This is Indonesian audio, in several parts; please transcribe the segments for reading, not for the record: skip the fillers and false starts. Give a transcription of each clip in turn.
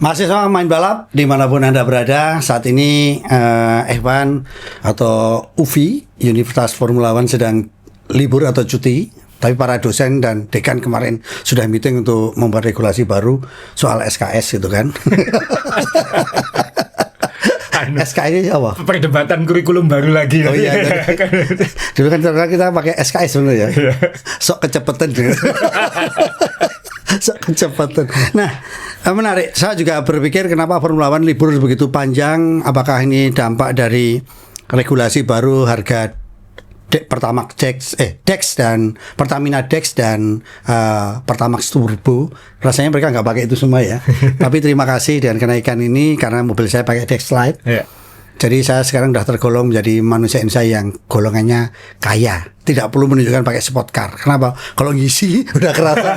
Masih sama main balap dimanapun Anda berada. Saat ini F1 atau UVI, Universitas Formula One sedang libur atau cuti. Tapi para dosen dan dekan kemarin sudah meeting untuk membuat regulasi baru soal SKS gitu kan. SKS ini apa? Perdebatan kurikulum baru lagi. Oh iya. Dulu kan kita pakai SKS sebenarnya ya. Sok kecepatan gitu. Kecepatan. Nah, menarik. Saya juga berpikir kenapa Formula One libur begitu panjang. Apakah ini dampak dari regulasi baru harga Pertamax Dex dan Pertamina Dex dan Pertamax Turbo. Rasanya mereka nggak pakai itu semua ya. Tapi terima kasih dengan kenaikan ini karena mobil saya pakai Dex Lite. Yeah. Jadi saya sekarang sudah tergolong menjadi manusia Indonesia yang golongannya kaya. Tidak perlu menunjukkan pakai sport car. Kenapa? Kalau ngisi udah kerasa.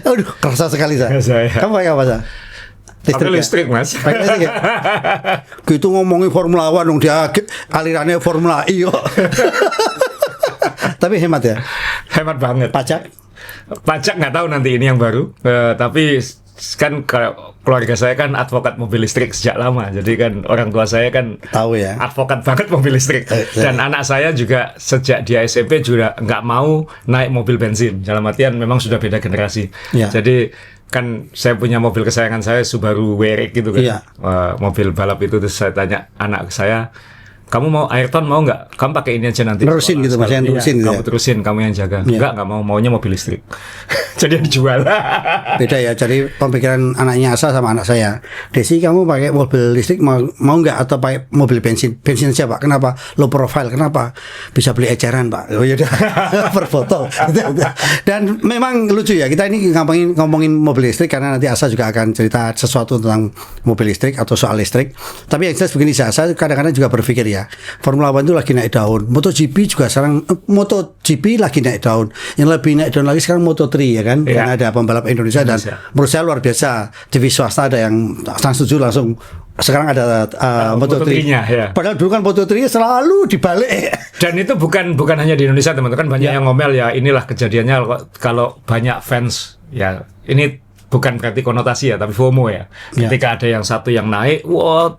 Aduh, kerasa sekali saya. Kamu pakai apa sih? Listrik Mas. Pakai listrik ya? Gitu ngomongin Formula One dong, dia alirannya Formula E kok. Tapi hemat ya? Hemat banget. Pajak nggak tahu nanti ini yang baru. Tapi kan keluarga saya kan advokat mobil listrik sejak lama, jadi kan orang tua saya kan tahu ya, advokat banget mobil listrik. Dan anak saya juga sejak dia SMP juga nggak mau naik mobil bensin, dalam artian memang sudah beda generasi ya. Jadi kan saya punya mobil kesayangan saya Subaru WRX gitu kan ya. Mobil balap itu, terus saya tanya anak saya, kamu mau Ayrton mau nggak? Kamu pakai ini aja nanti. Terusin gitu mas, yang terusin. Iya, kamu terusin, kamu yang jaga. Enggak mau, maunya mobil listrik. Jadi yang dijual. Beda ya, jadi pemikiran anaknya Asa sama anak saya. Desi, kamu pakai mobil listrik mau nggak atau pakai mobil bensin? Bensin siapa? Kenapa? Low profile. Kenapa? Bisa beli eceran pak. Oh yaudah, per botol. Dan memang lucu ya, kita ini ngomongin mobil listrik karena nanti Asa juga akan cerita sesuatu tentang mobil listrik atau soal listrik. Tapi yang jelas begini, saya kadang-kadang juga berpikir ya, Formula One itu lagi naik daun. MotoGP juga sekarang MotoGP lagi naik daun. Yang lebih naik daun lagi sekarang Moto3 ya kan? Ya. Karena ada pembalap Indonesia dan menurut saya luar biasa. TV swasta ada yang setuju langsung. Sekarang ada Moto3-nya. Ya. Padahal dulu kan Moto3 selalu dibalik. Dan itu bukan hanya di Indonesia teman-teman, kan banyak yang ngomel ya. Inilah kejadiannya kalau banyak fans ya. Ini bukan berarti konotasi ya, tapi FOMO ya. Ketika ada yang satu yang naik, wah,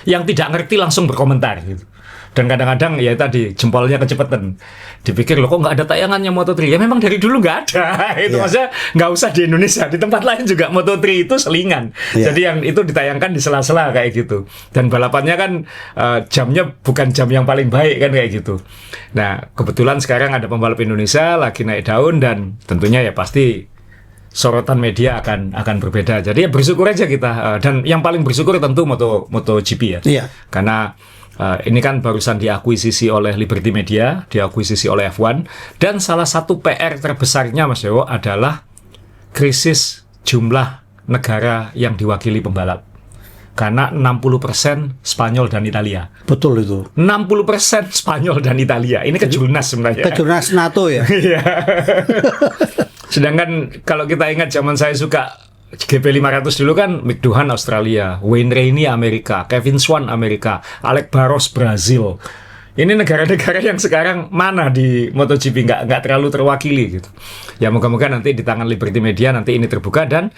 yang tidak ngerti langsung berkomentar gitu. Dan kadang-kadang ya tadi jempolnya kecepatan. Dipikir loh kok nggak ada tayangannya Moto3. Ya memang dari dulu nggak ada. Itu maksudnya nggak usah di Indonesia, di tempat lain juga Moto3 itu selingan. Jadi yang itu ditayangkan di sela-sela kayak gitu. Dan balapannya kan jamnya bukan jam yang paling baik kan kayak gitu. Nah kebetulan sekarang ada pembalap Indonesia lagi naik daun dan tentunya ya pasti sorotan media akan berbeda. Jadi ya bersyukur aja kita, dan yang paling bersyukur tentu MotoGP ya. Iya. Karena ini kan barusan diakuisisi oleh Liberty Media, diakuisisi oleh F1, dan salah satu PR terbesarnya Mas Dewo adalah krisis jumlah negara yang diwakili pembalap. Karena 60% Spanyol dan Italia. Betul itu. 60% Spanyol dan Italia. Ini kejurnas sebenarnya. Kejurnas NATO ya. Sedangkan kalau kita ingat zaman saya suka GP500 dulu kan Mick Doohan Australia, Wayne Rainey Amerika, Kevin Swan Amerika, Alex Barros Brazil. Ini negara-negara yang sekarang mana di MotoGP nggak terlalu terwakili gitu. Ya moga-moga nanti di tangan Liberty Media nanti ini terbuka, dan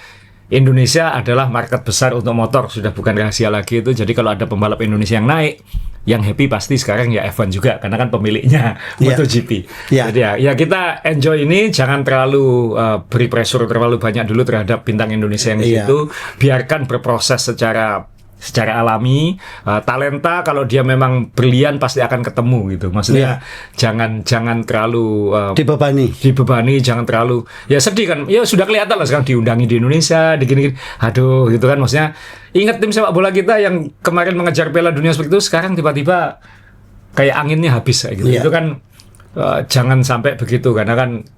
Indonesia adalah market besar untuk motor, sudah bukan rahasia lagi itu. Jadi kalau ada pembalap Indonesia yang naik, yang happy pasti sekarang ya F1 juga, karena kan pemiliknya MotoGP. Jadi ya kita enjoy ini, jangan terlalu beri pressure terlalu banyak dulu terhadap bintang Indonesia yang di situ. Biarkan berproses secara alami. Talenta kalau dia memang brilian pasti akan ketemu gitu. Maksudnya jangan terlalu dibebani, jangan terlalu ya sedih kan. Ya sudah kelihatan lah sekarang diundangi di Indonesia, digini-gini. Aduh gitu kan, maksudnya ingat tim sepak bola kita yang kemarin mengejar Piala Dunia seperti itu, sekarang tiba-tiba kayak anginnya habis kayak gitu. Itu kan jangan sampai begitu, karena kan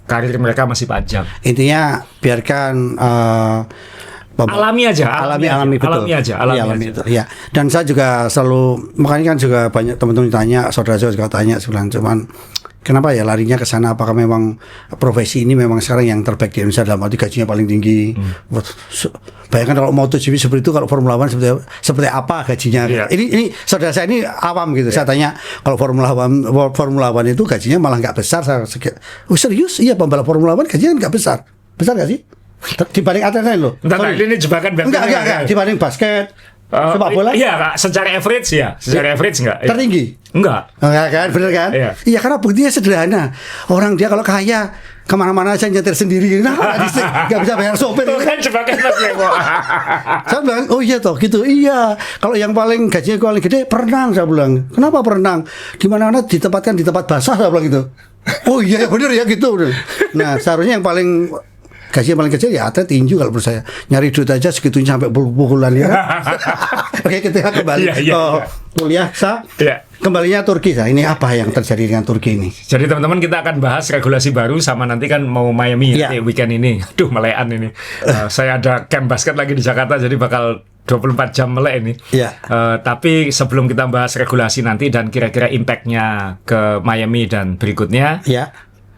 karir mereka masih panjang. Intinya biarkan alami aja. Ya. Dan saya juga selalu, makanya kan juga banyak teman-teman tanya, saudara-saudara juga tanya sebulan, cuman kenapa ya larinya ke sana? Apakah memang profesi ini memang sekarang yang terbaik di Indonesia dalam arti gajinya paling tinggi? Bayangkan kalau MotoGP seperti itu, kalau Formula One seperti apa gajinya? Ini saudara saya ini awam gitu. Saya tanya kalau Formula One itu gajinya malah nggak besar. Oh serius? Iya, pembalap Formula One gajinya nggak besar. Besar nggak sih? Dibanding atlet lain loh. Entar Sorry. ini jebakan Enggak. Dibanding basket, sepak bola Iya, Kak, secara average ya. Secara average enggak? tertinggi. Enggak. Enggak kan, bener kan? Iya. Iya, karena buktinya sederhana. Orang dia kalau kaya kemana-mana aja nyetir sendiri, nggak bisa bayar sopir. Itu kan jebakan Mas Lemo. Saya bilang, oh iya toh gitu. Iya, kalau yang paling gajinya paling gede perenang, saya bilang. Kenapa perenang? Di mana-mana ditempatkan di tempat basah, saya bilang gitu. Oh iya bener ya gitu. Nah, seharusnya yang paling gaji paling kecil ya atlet tinju kalau menurut saya. Nyari duit aja segitunya sampai pukul-pukulan ya. Oke, kita kembali Iya, ke kuliah. Iya. Kembalinya Turki, Sa. Ini apa yang terjadi dengan Turki ini? Jadi teman-teman kita akan bahas regulasi baru sama nanti kan mau Miami Iya. weekend ini. Aduh melean ini. Saya ada camp basket lagi di Jakarta jadi bakal 24 jam melek ini. Iya. Tapi sebelum kita bahas regulasi nanti dan kira-kira impact-nya ke Miami dan berikutnya,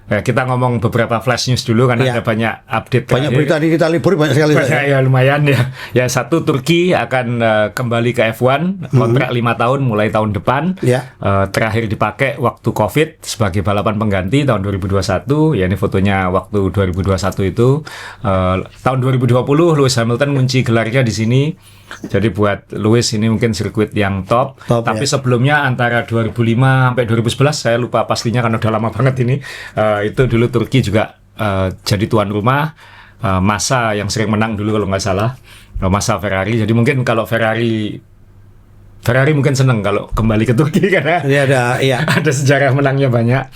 Ya, kita ngomong beberapa flash news dulu karena Iya. ada banyak update. banyak berita ini kita libur banyak sekali. Banyak, ya lumayan ya. Ya satu, Turki akan kembali ke F1 kontrak 5 tahun mulai tahun depan. Ya. Terakhir dipakai waktu Covid sebagai balapan pengganti tahun 2021. Ya ini fotonya waktu 2021 itu. Tahun 2020 Lewis Hamilton ngunci gelarnya di sini. Jadi buat Lewis ini mungkin sirkuit yang top. Tapi ya. sebelumnya antara 2005 sampai 2011 saya lupa pastinya karena udah lama banget ini. Itu dulu Turki juga jadi tuan rumah. Massa yang sering menang dulu kalau nggak salah, Massa Ferrari. Jadi mungkin kalau Ferrari mungkin seneng kalau kembali ke Turki karena Ini ada, iya. ada sejarah menangnya banyak.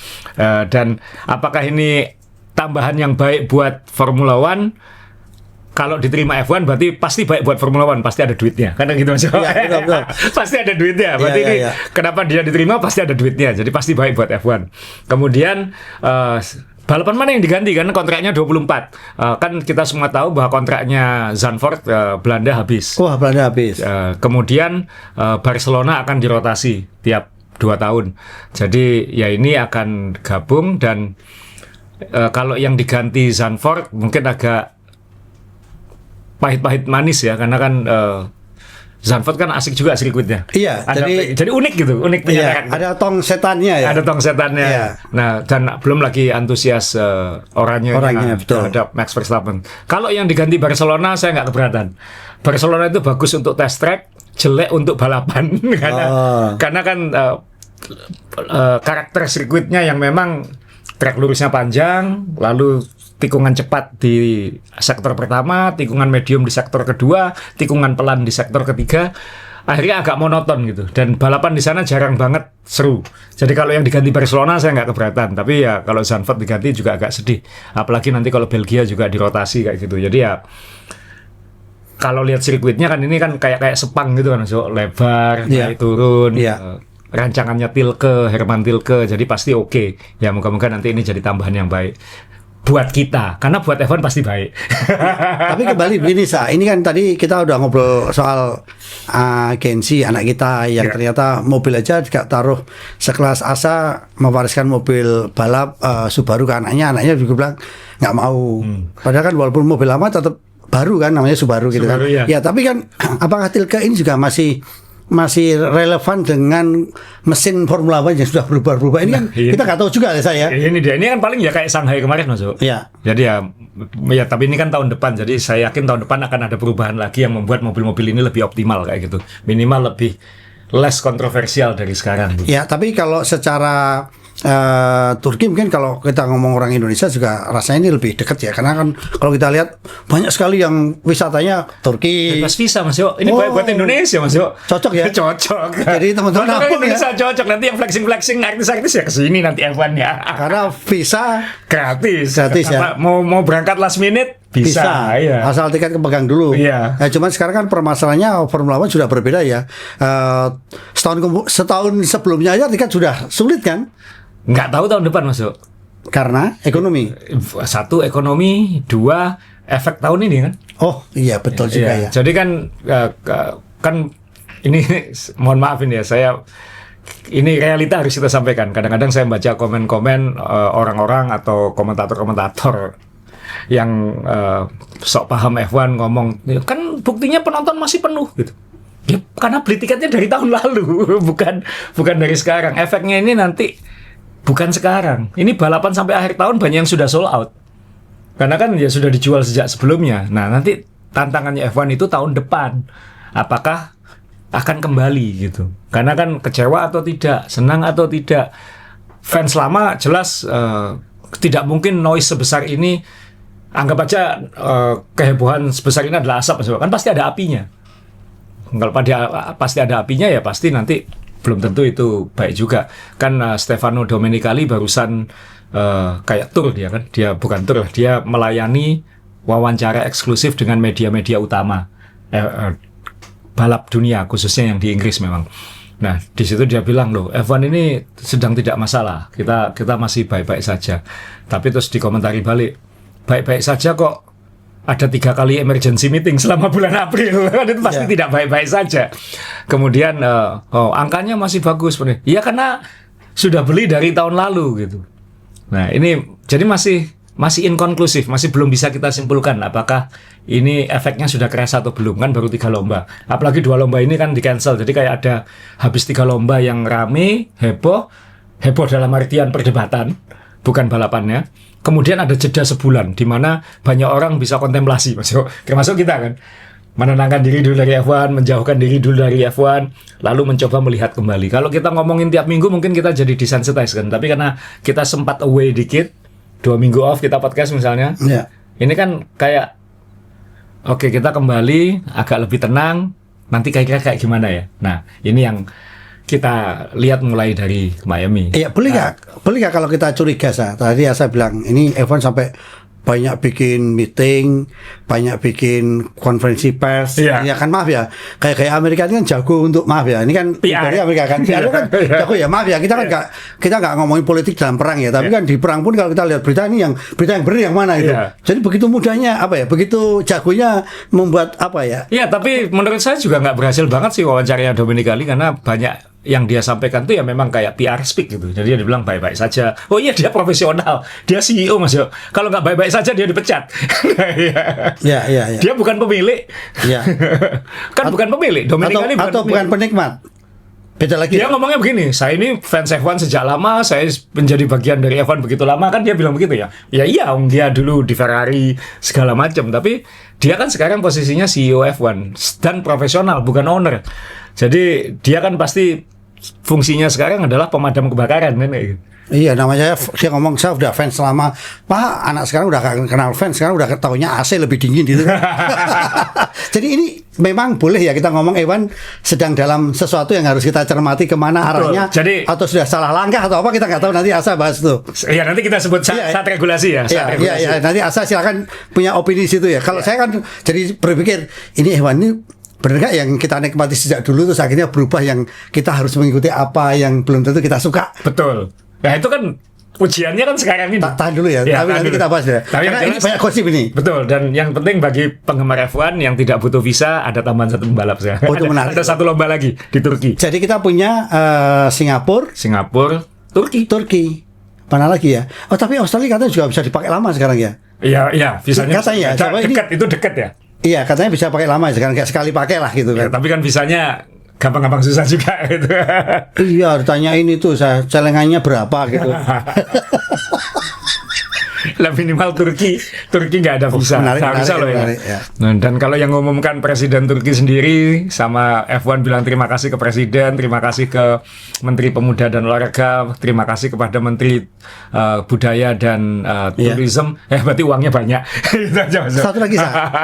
Dan apakah ini tambahan yang baik buat Formula One? Kalau diterima F1 berarti pasti baik buat Formula One, pasti ada duitnya. Karena gitu Mas. Iya, betul. Pasti ada duitnya. Berarti ini kenapa dia diterima pasti ada duitnya. Jadi pasti baik buat F1. Kemudian balapan mana yang diganti karena kontraknya 24. Kan kita semua tahu bahwa kontraknya Zandvoort Belanda habis. Wah, Belanda habis. Kemudian Barcelona akan dirotasi tiap 2 tahun. Jadi ya ini akan gabung dan kalau yang diganti Zandvoort mungkin agak pahit-pahit manis ya karena kan Zandvoort kan asik juga sirkuitnya. Iya, jadi unik gitu, unik punya iya, karakter. ada tong setannya ya. Ada tong setannya. Iya. Nah, dan belum lagi antusias orangnya betul. terhadap Max Verstappen. Kalau yang diganti Barcelona saya nggak keberatan. Barcelona itu bagus untuk test track, jelek untuk balapan karena kan karakter sirkuitnya yang memang track lurusnya panjang, lalu tikungan cepat di sektor pertama, tikungan medium di sektor kedua, tikungan pelan di sektor ketiga, akhirnya agak monoton gitu. Dan balapan di sana jarang banget seru. Jadi kalau yang diganti Barcelona saya nggak keberatan, tapi ya kalau Zandvoort diganti juga agak sedih. Apalagi nanti kalau Belgia juga dirotasi kayak gitu. Jadi ya kalau lihat sirkuitnya kan ini kan kayak Sepang gitu kan, so, lebar, naik turun. Rancangannya Herman Tilke, jadi pasti oke. Ya moga-moga nanti ini jadi tambahan yang baik buat kita, karena buat F1 pasti baik. Tapi kembali begini, Sa, ini kan tadi kita udah ngobrol soal Gensi, anak kita yang ternyata mobil aja juga taruh sekelas Asa mewariskan mobil balap Subaru ke anaknya juga bilang nggak mau. Padahal kan walaupun mobil lama tetap baru kan, namanya Subaru gitu kan. Ya, tapi kan apakah Tilke ini juga masih relevan dengan mesin Formula One yang sudah berubah-ubah ini kan kita nggak tahu juga ya saya. Ini dia, ini kan paling ya kayak Shanghai kemarin masuk. Iya. Jadi ya tapi ini kan tahun depan, jadi saya yakin tahun depan akan ada perubahan lagi yang membuat mobil-mobil ini lebih optimal kayak gitu, minimal lebih less kontroversial dari sekarang. Ya, tapi kalau secara Turki mungkin kalau kita ngomong orang Indonesia juga rasanya ini lebih dekat ya, karena kan kalau kita lihat banyak sekali yang wisatanya Turki. Bebas visa Mas Yo. Ini buat Indonesia Mas Yo. Cocok ya. Cocok. Jadi teman-teman Indonesia cocok, nanti yang flexing artis-artis ya kesini nanti F1 ya. Karena visa gratis ya. Mau berangkat last minute bisa. Iya. Asal tiket kepegang dulu. Iya. Nah, cuman sekarang kan permasalahannya Formula One sudah berbeda ya. Setahun sebelumnya aja tiket sudah sulit kan? Nggak tahu tahun depan masuk. Karena ekonomi. Satu ekonomi, dua efek tahun ini kan. Oh iya betul juga ya. Jadi kan ini mohon maaf ini ya, saya ini realita harus kita sampaikan. Kadang-kadang saya baca komen-komen orang-orang atau komentator-komentator yang sok paham F1 ngomong kan buktinya penonton masih penuh gitu. Ya, karena beli tiketnya dari tahun lalu, bukan dari sekarang. Efeknya ini nanti bukan sekarang. Ini balapan sampai akhir tahun banyak yang sudah sold out. Karena kan ya sudah dijual sejak sebelumnya. Nah, nanti tantangannya F1 itu tahun depan. Apakah akan kembali gitu? Karena kan kecewa atau tidak, senang atau tidak. Fans lama jelas tidak mungkin noise sebesar ini. Anggap aja kehebohan sebesar ini adalah asap, kan pasti ada apinya. Kalau pasti ada apinya ya pasti nanti belum tentu itu baik juga. Kan Stefano Domenicali barusan kayak tour dia kan, dia bukan tour, dia melayani wawancara eksklusif dengan media-media utama balap dunia, khususnya yang di Inggris memang. Nah, di situ dia bilang loh, F1 ini sedang tidak masalah, kita masih baik-baik saja. Tapi terus dikomentari balik, baik-baik saja kok ada 3 kali emergency meeting selama bulan April, itu pasti tidak baik-baik saja. Kemudian angkanya masih bagus, iya karena sudah beli dari tahun lalu gitu. Nah, ini jadi masih inkonklusif, masih belum bisa kita simpulkan apakah ini efeknya sudah kerasa atau belum, kan baru 3 lomba. Apalagi 2 lomba ini kan di-cancel, jadi kayak ada habis 3 lomba yang rame, heboh dalam artian perdebatan, bukan balapannya. Kemudian ada jeda sebulan, di mana banyak orang bisa kontemplasi, termasuk kita kan. Menenangkan diri dulu dari F1, menjauhkan diri dulu dari F1, lalu mencoba melihat kembali. Kalau kita ngomongin tiap minggu mungkin kita jadi desensitize kan, tapi karena kita sempat away dikit, 2 minggu off kita podcast misalnya, ini kan kayak oke, kita kembali agak lebih tenang, nanti kira-kira kayak gimana ya. Nah, ini yang kita lihat mulai dari Miami. Iya, boleh nggak kalau kita curiga tadi saya bilang ini F1 sampai banyak bikin meeting, banyak bikin konferensi pers. Ya kan, maaf ya, kayak Amerika ini kan jago untuk, maaf ya, ini kan dari Amerika kan, PR kan jago ya, maaf ya, kita kan kita nggak ngomongin politik dalam perang ya, tapi kan di perang pun kalau kita lihat berita yang benar yang mana itu. Jadi begitu mudahnya begitu jagonya membuat Iya, tapi menurut saya juga nggak berhasil banget sih wawancaranya Domenicali, karena banyak yang dia sampaikan tuh ya memang kayak PR speak gitu. Jadi dia dibilang baik-baik saja. Oh iya, dia profesional, dia CEO Mas Yo. Kalau nggak baik-baik saja dia dipecat. Iya. Dia bukan pemilik. Iya. Kan bukan pemilik. Domenicali atau bukan penikmat. Beda lagi. Dia ngomongnya begini, saya ini fans F1 sejak lama, saya menjadi bagian dari F1 begitu lama, kan dia bilang begitu ya. Ya iya, dia dulu di Ferrari segala macam, tapi dia kan sekarang posisinya CEO F1 dan profesional, bukan owner. Jadi dia kan pasti fungsinya sekarang adalah pemadam kebakaran kan kayak gitu. Iya, namanya dia ngomong saya udah fans lama. Pak, anak sekarang udah gak kenal fans, sekarang udah taunya AC lebih dingin gitu. Jadi ini memang boleh ya kita ngomong F1 sedang dalam sesuatu yang harus kita cermati kemana arahnya. Jadi, atau sudah salah langkah atau apa kita nggak tahu, nanti Asa bahas itu. Iya, nanti kita sebut saat regulasi ya. Iya, nanti Asa silakan punya opini situ ya. Kalau saya kan jadi berpikir ini F1 ini benar nggak yang kita nikmati sejak dulu terus akhirnya berubah, yang kita harus mengikuti apa yang belum tentu kita suka. Betul. Nah itu kan ujiannya kan sekarang ini. Tahan dulu ya, tapi nanti kita bahas ya. Karena ini banyak gosip ini. Betul, dan yang penting bagi penggemar F1 yang tidak butuh visa, ada tambahan 1 pembalap saya. Oh, itu menarik. Ada 1 lomba lagi di Turki. Jadi kita punya Singapura, Turki. Mana lagi ya? Oh, tapi Australia katanya juga bisa dipakai lama sekarang ya. Iya, visanya katanya itu dekat ya. Iya, katanya bisa pakai lama sekarang, kayak sekali pakai lah gitu kan. Ya, tapi kan visanya gampang-gampang susah juga gitu. Iya, ditanyain itu celengannya berapa gitu. Lah minimal Turki nggak ada visa. Menarik loh ya. Nah, dan kalau yang ngumumkan Presiden Turki sendiri, sama F1 bilang terima kasih ke Presiden, terima kasih ke Menteri Pemuda dan Olahraga, terima kasih kepada Menteri Budaya dan Tourism. Berarti uangnya banyak.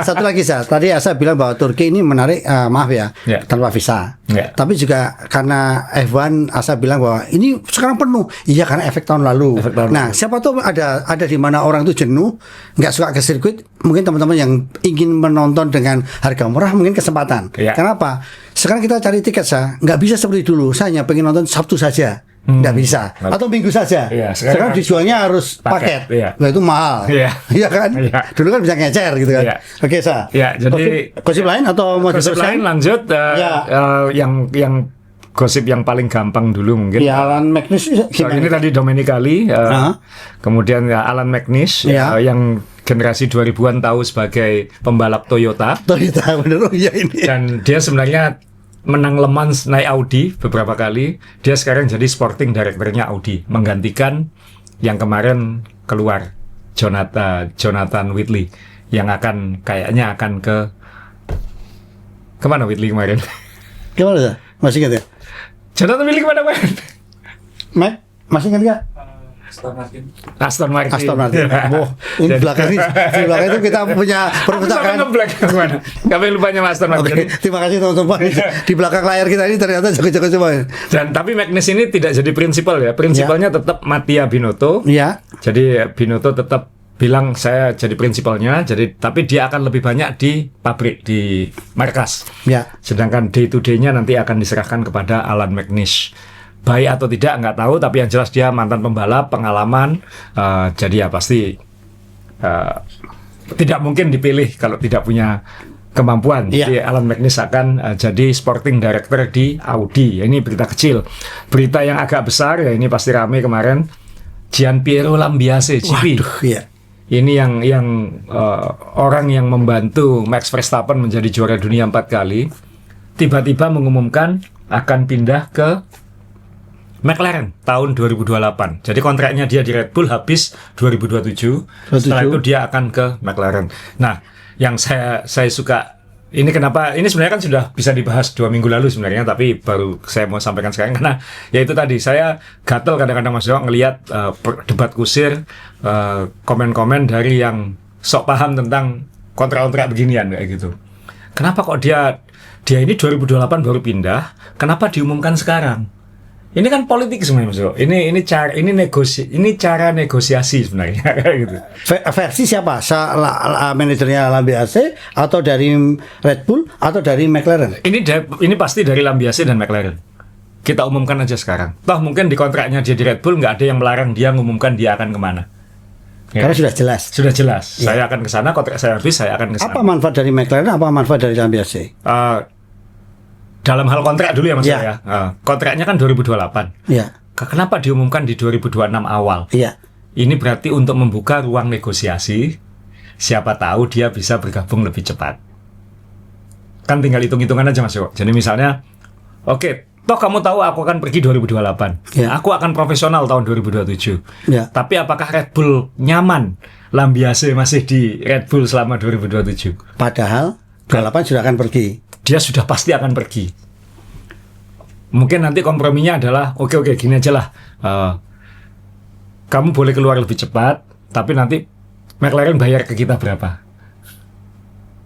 Satu lagi Sa. Tadi Asa bilang bahwa Turki ini menarik, maaf ya, tanpa visa. Tapi juga karena F1, Asa bilang bahwa ini sekarang penuh. Iya, karena efek tahun lalu. Nah, siapa tahu ada di mana orang itu jenuh, nggak suka ke sirkuit, mungkin teman-teman yang ingin menonton dengan harga murah mungkin kesempatan. Kenapa? Sekarang kita cari tiket nggak bisa seperti dulu. Saya hanya pengen nonton Sabtu saja, nggak bisa, atau Minggu saja. Sekarang dijualnya harus paket. Nah, itu mahal. Iya kan? Dulu kan bisa ngecer gitu kan. Oke, Sa. Jadi gosip lain atau mau gosip lain lanjut yang gosip yang paling gampang dulu mungkin. Ya, Alan McNish. Ini tadi Domenicali, kemudian Alan McNish yang generasi 2000-an tahu sebagai pembalap Toyota, bener ya ini. Dan dia sebenarnya menang Le Mans naik Audi beberapa kali. Dia sekarang jadi sporting director-nya Audi, menggantikan yang kemarin keluar Jonathan Whitley yang kayaknya akan kemana Whitley kemarin? Gimana ya? Masih ingat ya? Jonathan Whitley kemana kemarin? Mac, masih ingat nggak? Aston Martin. Oh, ini di belakang itu kita punya perpustakaan. Kemana? Kami lupanya Mas Aston Martin. Oke, terima kasih teman-teman. Di belakang layar kita ini ternyata jago-jago semua. Dan tapi Magnus ini tidak jadi prinsipal ya. Prinsipalnya tetap Mattia Binotto. Iya. Jadi Binotto tetap bilang saya jadi prinsipalnya. Tapi dia akan lebih banyak di pabrik, di markas. Ya. Sedangkan day to day-nya nanti akan diserahkan kepada Alan Magnus. Baik atau tidak nggak tahu, tapi yang jelas dia mantan pembalap, pengalaman, jadi ya pasti tidak mungkin dipilih kalau tidak punya kemampuan. Yeah. Jadi Alan Magnus akan jadi sporting director di Audi. Ini berita kecil. Berita yang agak besar ya ini pasti rame kemarin. Gianpiero Lambiase, GP. Waduh, iya. Ini yang orang yang membantu Max Verstappen menjadi juara dunia 4 kali, tiba-tiba mengumumkan akan pindah ke McLaren tahun 2028. Jadi kontraknya dia di Red Bull habis 2027. Setelah itu dia akan ke McLaren. Nah, yang saya suka ini kenapa ini sebenarnya kan sudah bisa dibahas 2 minggu lalu sebenarnya, tapi baru saya mau sampaikan sekarang karena ya itu tadi saya gatel kadang-kadang Mas Dewa ngelihat debat kusir, komen-komen dari yang sok paham tentang kontrak-kontrak beginian kayak gitu. Kenapa kok dia ini 2028 baru pindah? Kenapa diumumkan sekarang? Ini kan politik sebenarnya Mas Dewa. Ini cara negosiasi sebenarnya gitu. Versi siapa? Manajernya Lambiase atau dari Red Bull atau dari McLaren? Ini pasti dari Lambiase dan McLaren. Kita umumkan aja sekarang. Toh mungkin di kontraknya dia di Red Bull nggak ada yang melarang dia ngumumkan dia akan kemana. Ya. Karena sudah jelas. Sudah jelas. Ya. Saya akan ke sana, kontrak saya habis, saya akan ke sana. Apa manfaat dari McLaren? Apa manfaat dari Lambiase? Dalam hal kontrak dulu ya Mas ya. ya. Kontraknya kan 2028. Ya. Kenapa diumumkan di 2026 awal? Iya. Ini berarti untuk membuka ruang negosiasi. Siapa tahu dia bisa bergabung lebih cepat. Kan tinggal hitung-hitungan aja Mas Yo. Jadi misalnya, oke, toh kamu tahu aku akan pergi 2028. Ya. Aku akan profesional tahun 2027. Ya. Tapi apakah Red Bull nyaman Lambiase masih di Red Bull selama 2027? Padahal balapan sudah akan pergi. Dia sudah pasti akan pergi. Mungkin nanti komprominya adalah oke, gini aja lah. Kamu boleh keluar lebih cepat, tapi nanti McLaren bayar ke kita berapa?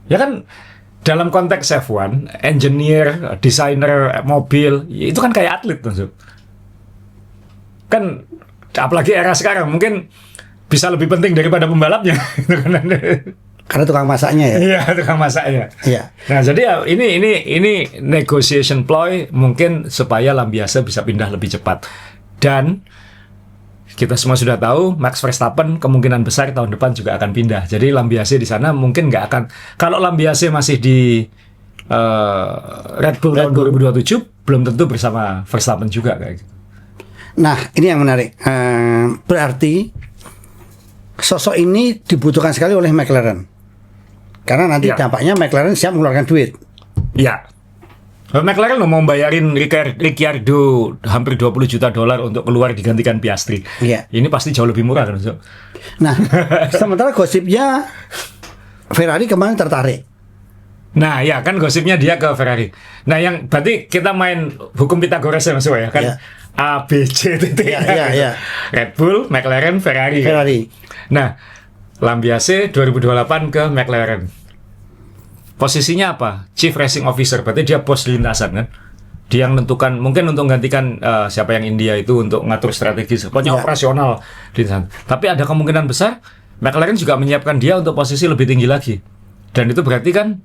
Ya kan dalam konteks F1, engineer, desainer mobil, itu kan kayak atlet tuh. Kan apalagi era sekarang mungkin bisa lebih penting daripada pembalapnya. Karena tukang masaknya ya. Iya, tukang masaknya. Iya. Nah, jadi ya ini negotiation ploy mungkin supaya Lambiase bisa pindah lebih cepat. Dan kita semua sudah tahu Max Verstappen kemungkinan besar tahun depan juga akan pindah. Jadi Lambiase di sana mungkin nggak akan. Kalau Lambiase masih di Red Bull tahun 2027 belum tentu bersama Verstappen juga kayak gitu. Nah, ini yang menarik. Berarti sosok ini dibutuhkan sekali oleh McLaren. Karena nanti dampaknya McLaren siap mengeluarkan duit. Ya. McLaren mau bayarin Ricciardo hampir $20 juta untuk keluar digantikan Piastri. Iya. Ini pasti jauh lebih murah kan, so. Nah, sementara gosipnya Ferrari kemarin tertarik. Nah, ya kan gosipnya dia ke Ferrari. Nah, yang berarti kita main hukum Pythagoras ya Mas ya kan? Ya. A, B, C, titik. Ya. Red Bull, McLaren, Ferrari. Nah, Lambiase 2028 ke McLaren. Posisinya apa? Chief Racing Officer, berarti dia bos lintasan kan? Dia yang menentukan, mungkin untuk menggantikan siapa yang India itu untuk ngatur strategi, pokoknya operasional lintasan. Tapi ada kemungkinan besar McLaren juga menyiapkan dia untuk posisi lebih tinggi lagi. Dan itu berarti kan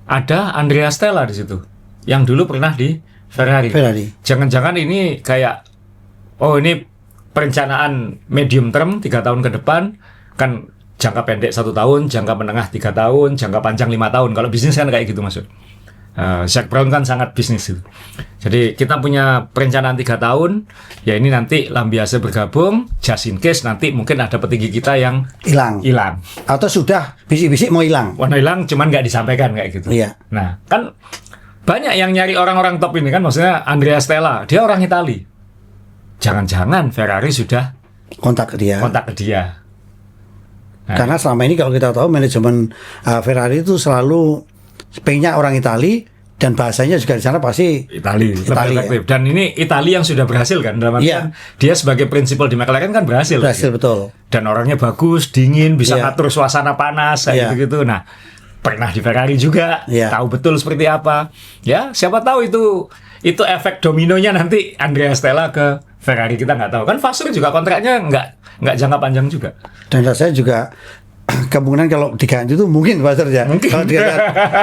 ada Andrea Stella di situ, yang dulu pernah di Ferrari. Jangan-jangan ini kayak, oh ini perencanaan medium term 3 tahun ke depan, kan jangka pendek 1 tahun, jangka menengah 3 tahun, jangka panjang 5 tahun. Kalau bisnis kan kayak gitu maksud. Zac Brown kan sangat bisnis itu. Jadi kita punya perencanaan 3 tahun, ya ini nanti Lambiase bergabung, just in case nanti mungkin ada petinggi kita yang hilang. Atau sudah bisik-bisik mau hilang. Warna hilang, cuman nggak disampaikan kayak gitu. Iya. Nah, kan banyak yang nyari orang-orang top ini kan, maksudnya Andrea Stella, dia orang Itali. Jangan-jangan Ferrari sudah kontak ke dia. Karena selama ini kalau kita tahu manajemen Ferrari itu selalu pengennya orang Itali dan bahasanya juga di sana pasti Itali ya. Dan ini Itali yang sudah berhasil kan dalam artian dia sebagai prinsipal di McLaren kan berhasil betul. Dan orangnya bagus, dingin, bisa ngatur suasana panas kayak gitu. Nah, pernah di Ferrari juga, tahu betul seperti apa. Ya, siapa tahu itu efek dominonya nanti Andrea Stella ke Ferrari, kita nggak tahu. Kan Vasseur juga kontraknya nggak jangka panjang juga. Dan rasanya juga kemungkinan kalau diganti itu mungkin Vasseur ya. Mungkin. Kalau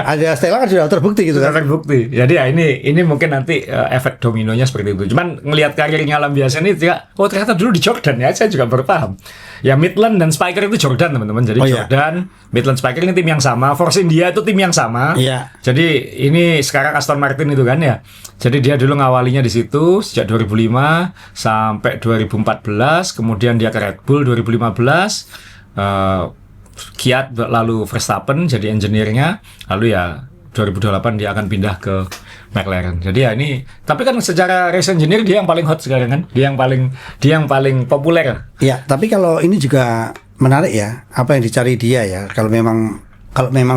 Andrea Stella kan sudah terbukti gitu kan. Terbukti. Jadi ya ini mungkin nanti efek dominonya seperti itu. Cuman ngelihat karirnya Lambiase ini ternyata dulu di Jordan ya, saya juga baru paham. Ya Midland dan Spyker itu Jordan teman-teman. Jadi Jordan, Midland Spyker ini tim yang sama. Force India itu tim yang sama. Jadi ini sekarang Aston Martin itu kan ya. Jadi dia dulu ngawalinya di situ sejak 2005 sampai 2014. Kemudian dia ke Red Bull 2015. Kiat lalu Verstappen jadi engineer-nya, lalu ya 2028 dia akan pindah ke McLaren. Jadi ya ini, tapi kan secara race engineer dia yang paling hot sekarang kan, dia yang paling populer. Ya, tapi kalau ini juga menarik ya, apa yang dicari dia ya. Kalau memang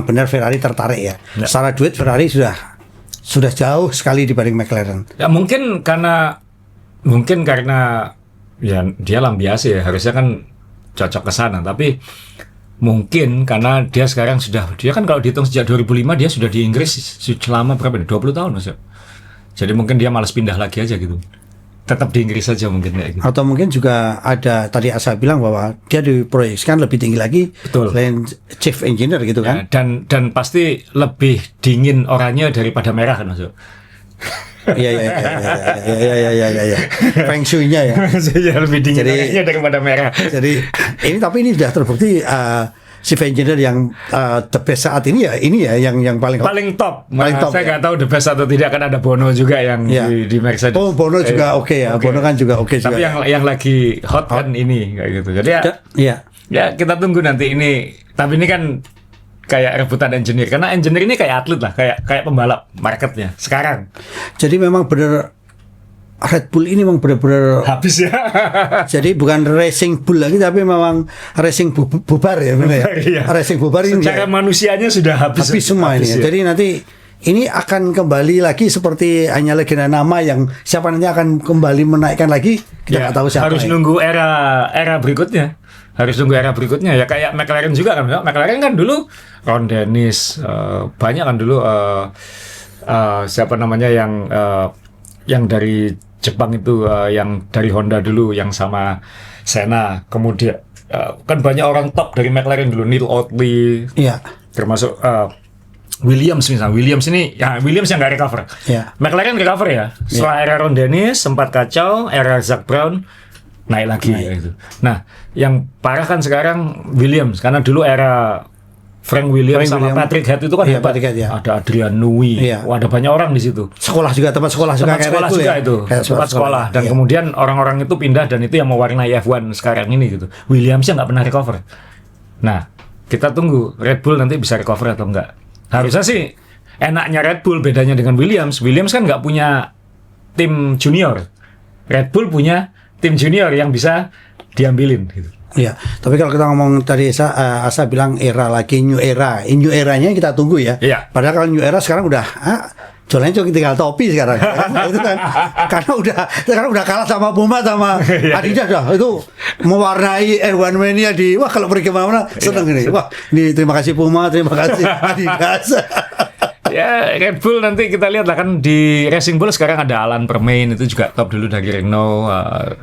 benar Ferrari tertarik ya. Secara duit Ferrari sudah jauh sekali dibanding McLaren. Ya mungkin karena ya dia Lambiase ya, harusnya kan cocok ke sana, tapi mungkin karena dia sekarang dia kan kalau dihitung sejak 2005 dia sudah di Inggris selama berapa nih? 20 tahun Mas. Jadi mungkin dia malas pindah lagi aja gitu. Tetap di Inggris saja mungkin kayak gitu. Atau mungkin juga ada tadi Asa bilang bahwa dia diproyeksikan lebih tinggi lagi selain chief engineer gitu kan. Ya, dan pasti lebih dingin orangnya daripada merah kan Mas. Iya. Feng Shui-nya ya. Lebih dingin orangnya daripada merah. Jadi ini sudah terbukti chief engineer yang the best saat ini ya yang paling top. Saya nggak tahu the best atau tidak, kan ada Bono juga yang di Mercedes. Oh, Bono juga oke ya. Bono kan juga oke juga. Tapi yang lagi hot kan ini kayak gitu. Jadi ya kita tunggu nanti ini. Tapi ini kan kayak rebutan engineer, karena engineer ini kayak atlet lah, kayak pembalap marketnya sekarang. Jadi memang benar Red Bull ini memang benar-benar habis ya. Jadi bukan racing bull lagi, tapi memang racing bubar ya, benar ya. Racing bubar ini secara manusianya sudah habis semua ini. Ya. Jadi nanti ini akan kembali lagi seperti hanya legenda nama yang siapa nanti akan kembali menaikkan lagi, kita nggak tahu siapa. Harus nunggu era berikutnya. Ya kayak McLaren juga kan. McLaren kan dulu Ron Dennis, banyak kan dulu siapa namanya yang dari Jepang itu, yang dari Honda dulu yang sama Senna. Kemudian kan banyak orang top dari McLaren dulu, Neil Oatley. Iya. Termasuk Williams misalnya. Williams yang nggak recover. Yeah. McLaren recover ya. Setelah era Ron Dennis sempat kacau, era Zak Brown naik lagi gitu. Nah, yang parah kan sekarang Williams, karena dulu era Frank Williams sama Patrick Head itu kan hebat. Ada Adrian Newey, ada banyak orang di situ. Tempat sekolah juga itu. Tempat sekolah. Dan kemudian orang-orang itu pindah, dan itu yang mewarnai F1 sekarang ini gitu. Williamsnya nggak pernah recover. Nah, kita tunggu Red Bull nanti bisa recover atau enggak. Harusnya sih enaknya Red Bull, bedanya dengan Williams kan nggak punya tim junior. Red Bull punya tim junior yang bisa diambilin gitu. Iya, tapi kalau kita ngomong tadi Asa bilang era lagi new eranya kita tunggu ya. Iya. Padahal kalau new era sekarang udah jualannya cuma tinggal topi sekarang. Itu kan karena udah kalah sama Puma sama Adidas dah. Itu mewarnai F1 Mania kalau pergi kemana-mana seneng ini. Wah, ini terima kasih Puma, terima kasih Adidas. Ya, Red Bull nanti kita lihat lah, kan di Racing Bull sekarang ada Alan Permain, itu juga top dulu dari Renault.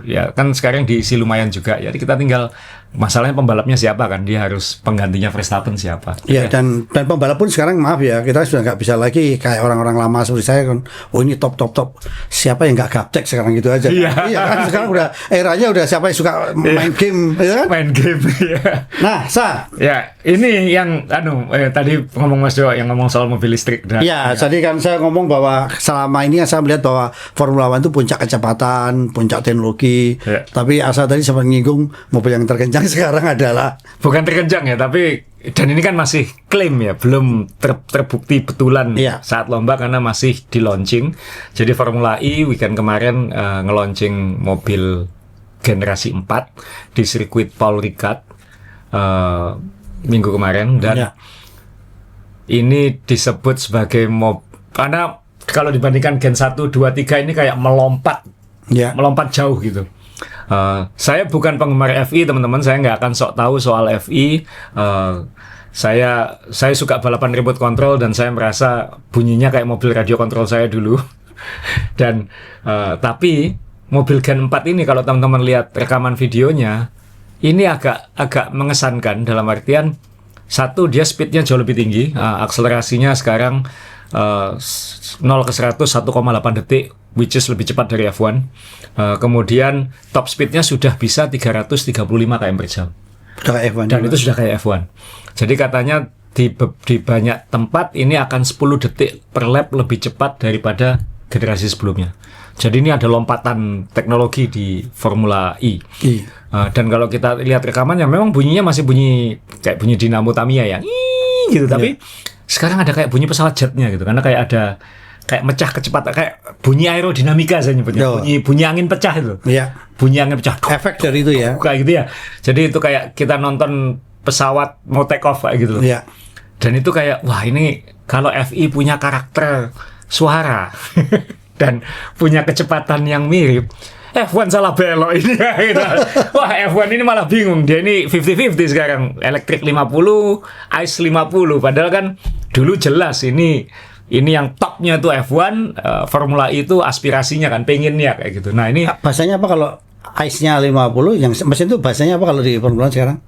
Ya kan sekarang diisi lumayan juga. Jadi kita tinggal masalahnya pembalapnya siapa kan, dia harus penggantinya Verstappen siapa. Ya, dan pembalap pun sekarang maaf ya, kita sudah nggak bisa lagi kayak orang-orang lama seperti saya kan. Oh ini top. Siapa yang nggak gaptek sekarang gitu aja. Iya kan, sekarang udah eranya udah siapa yang suka main game, ya kan? Main game. Ya. Nah, ya ini yang tadi ngomong Mas Jo yang ngomong soal mobil listrik. Tadi kan saya ngomong bahwa selama ini saya melihat bahwa Formula One itu puncak kecepatan, puncak teknologi. Ya. Tapi Asa tadi sempat nyinggung mobil yang terkencang sekarang adalah bukan terkencang ya, tapi dan ini kan masih klaim ya, belum terbukti betulan saat lomba karena masih di launching. Jadi Formula E weekend kemarin nge-launching mobil generasi 4 di sirkuit Paul Ricard. minggu kemarin dan Ya. ini disebut sebagai karena kalau dibandingkan Gen 1, 2, 3 ini kayak melompat Ya. jauh gitu. Saya bukan penggemar FI teman-teman, saya nggak akan sok tahu soal FI. Saya suka balapan remote control dan saya merasa bunyinya kayak mobil radio kontrol saya dulu. Dan tapi mobil Gen 4 ini kalau teman-teman lihat rekaman videonya, ini agak mengesankan dalam artian satu, dia speednya jauh lebih tinggi, akselerasinya sekarang 0 ke 100 1,8 detik, which is lebih cepat dari F1. Kemudian top speednya sudah bisa 335 km per jam. Sudah kayak F1 Dan juga. itu sudah kayak F1. Jadi katanya di banyak tempat ini akan 10 detik per lap lebih cepat daripada generasi sebelumnya. Jadi ini ada lompatan teknologi di Formula E. Dan kalau kita lihat rekamannya memang bunyinya masih kayak bunyi dinamo Tamiya ya. Gitu, tapi sekarang ada kayak bunyi pesawat jetnya gitu, karena kayak ada kayak mecah kecepatan, kayak bunyi aerodinamika saya nyebutnya. Bunyi angin pecah itu. Iya. Bunyi angin pecah. Efek dari itu ya. Kayak gitu ya. Jadi itu kayak kita nonton pesawat mau take off kayak gitu loh. Iya. Dan itu kayak wah ini kalau FI punya karakter suara dan punya kecepatan yang mirip, F1 salah belok ini ya, gitu. Wah F1 ini malah bingung, dia ini 50-50 sekarang, elektrik 50, ICE 50, padahal kan dulu jelas ini yang topnya tuh F1, Formula E itu aspirasinya kan, pengennya kayak gitu. Nah ini Bahasanya apa kalau ICE-nya 50, yang mesin itu bahasanya apa kalau di Formula 1 sekarang?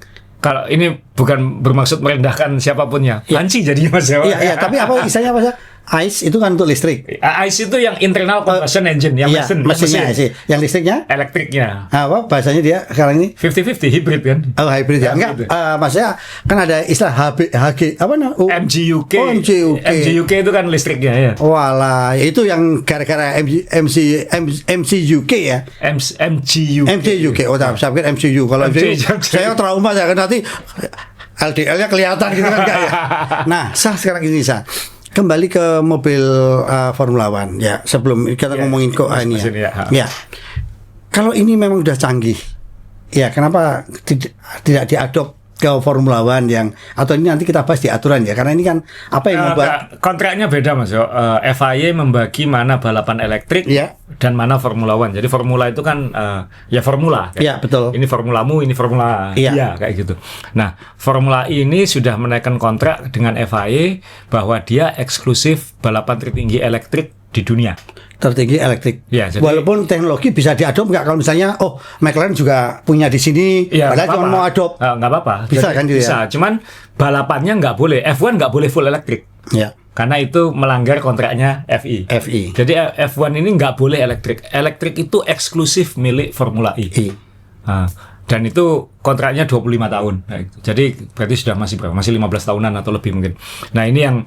kalau ini bukan bermaksud merendahkan siapapunnya, Hanci jadinya Mas. Iya, tapi apa istilahnya apa sih? ICE itu kan untuk listrik. ICE itu yang internal combustion engine, yang Iya, mesinnya mesin. ICE. Yang listriknya? Elektriknya. Apa bahasanya dia sekarang ini? 50-50 hybrid kan? Oh, hybrid ya. Enggak, maksudnya kan ada istilah HG apa namanya? MGUK. Oh, MGUK. MGUK itu kan listriknya ya. Walah, itu yang gara-gara MCUK ya. MGUK. MCUK. Oh, saya pikir MCU. Kalau MCU, saya trauma ya kan nanti LDL-nya kelihatan gitu kan enggak ya. Nah, sekarang ini kembali ke mobil Formula One ya, sebelum kita ngomongin kok ini ya. Ya. Kalau ini memang udah canggih. Ya, kenapa tidak diadop ke Formula One atau ini nanti kita bahas di aturan ya, karena ini kan apa yang membuat kontraknya beda Mas yo. FIA membagi mana balapan elektrik dan mana Formula One. Jadi Formula itu kan ya formula. Iya, betul. Ini formulamu, ini formula kayak gitu. Nah, Formula E ini sudah menaikkan kontrak dengan FIA bahwa dia eksklusif balapan tertinggi elektrik di dunia. Tertinggi elektrik. Ya, jadi, walaupun teknologi bisa diadop nggak, kalau misalnya McLaren juga punya di sini, padahal cuma mau adop. Nggak apa-apa. Bisa jadi, kan gitu bisa. Ya. Cuman balapannya nggak boleh. F1 nggak boleh full elektrik. Ya. Karena itu melanggar kontraknya FI. Jadi F1 ini nggak boleh elektrik. Elektrik itu eksklusif milik Formula E. Nah, dan itu kontraknya 25 tahun. Nah, jadi berarti sudah masih 15 tahunan atau lebih mungkin. Nah ini yang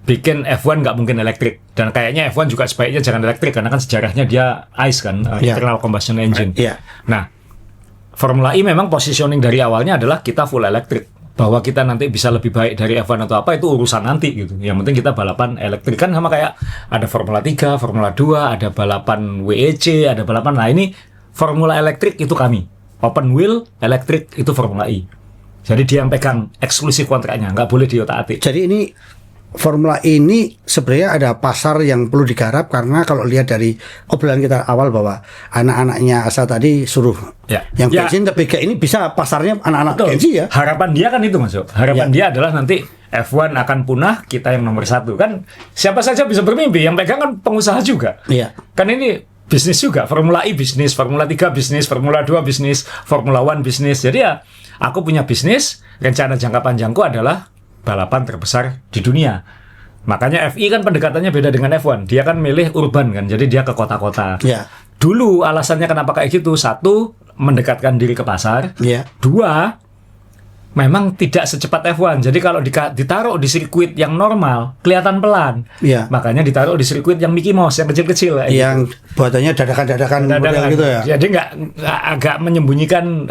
bikin F1 nggak mungkin elektrik, dan kayaknya F1 juga sebaiknya jangan elektrik karena kan sejarahnya dia ICE kan, internal combustion engine. Nah, Formula E memang positioning dari awalnya adalah kita full elektrik, bahwa kita nanti bisa lebih baik dari F1 atau apa itu urusan nanti gitu. Yang penting kita balapan elektrik, kan sama kayak ada Formula 3, Formula 2, ada balapan WEC, ada balapan. Nah ini Formula elektrik itu kami, open wheel elektrik itu Formula E. Jadi dia yang pegang eksklusif kontraknya, nggak boleh diotak-atik. Jadi ini Formula ini sebenarnya ada pasar yang perlu digarap, karena kalau lihat dari obrolan kita awal bahwa anak-anaknya Asa tadi suruh yang bensin tapi ini bisa pasarnya anak-anak bensin ya. Harapan dia kan itu Mas. Harapan dia adalah nanti F1 akan punah, kita yang nomor 1 kan. Siapa saja bisa bermimpi, yang pegang kan pengusaha juga. Kan ini bisnis juga, Formula E bisnis, Formula 3 bisnis, Formula 2 bisnis, Formula 1 bisnis. Jadi ya aku punya bisnis, rencana jangka panjangku adalah balapan terbesar di dunia. Makanya FI kan pendekatannya beda dengan F1. Dia kan milih urban kan, jadi dia ke kota-kota. Dulu alasannya kenapa kayak gitu, 1, mendekatkan diri ke pasar. 2, memang tidak secepat F1. Jadi kalau ditaruh di sirkuit yang normal, kelihatan pelan. Makanya ditaruh di sirkuit yang Mickey Mouse, yang kecil-kecil. Yang buatannya dadakan gitu ya. Jadi nggak agak menyembunyikan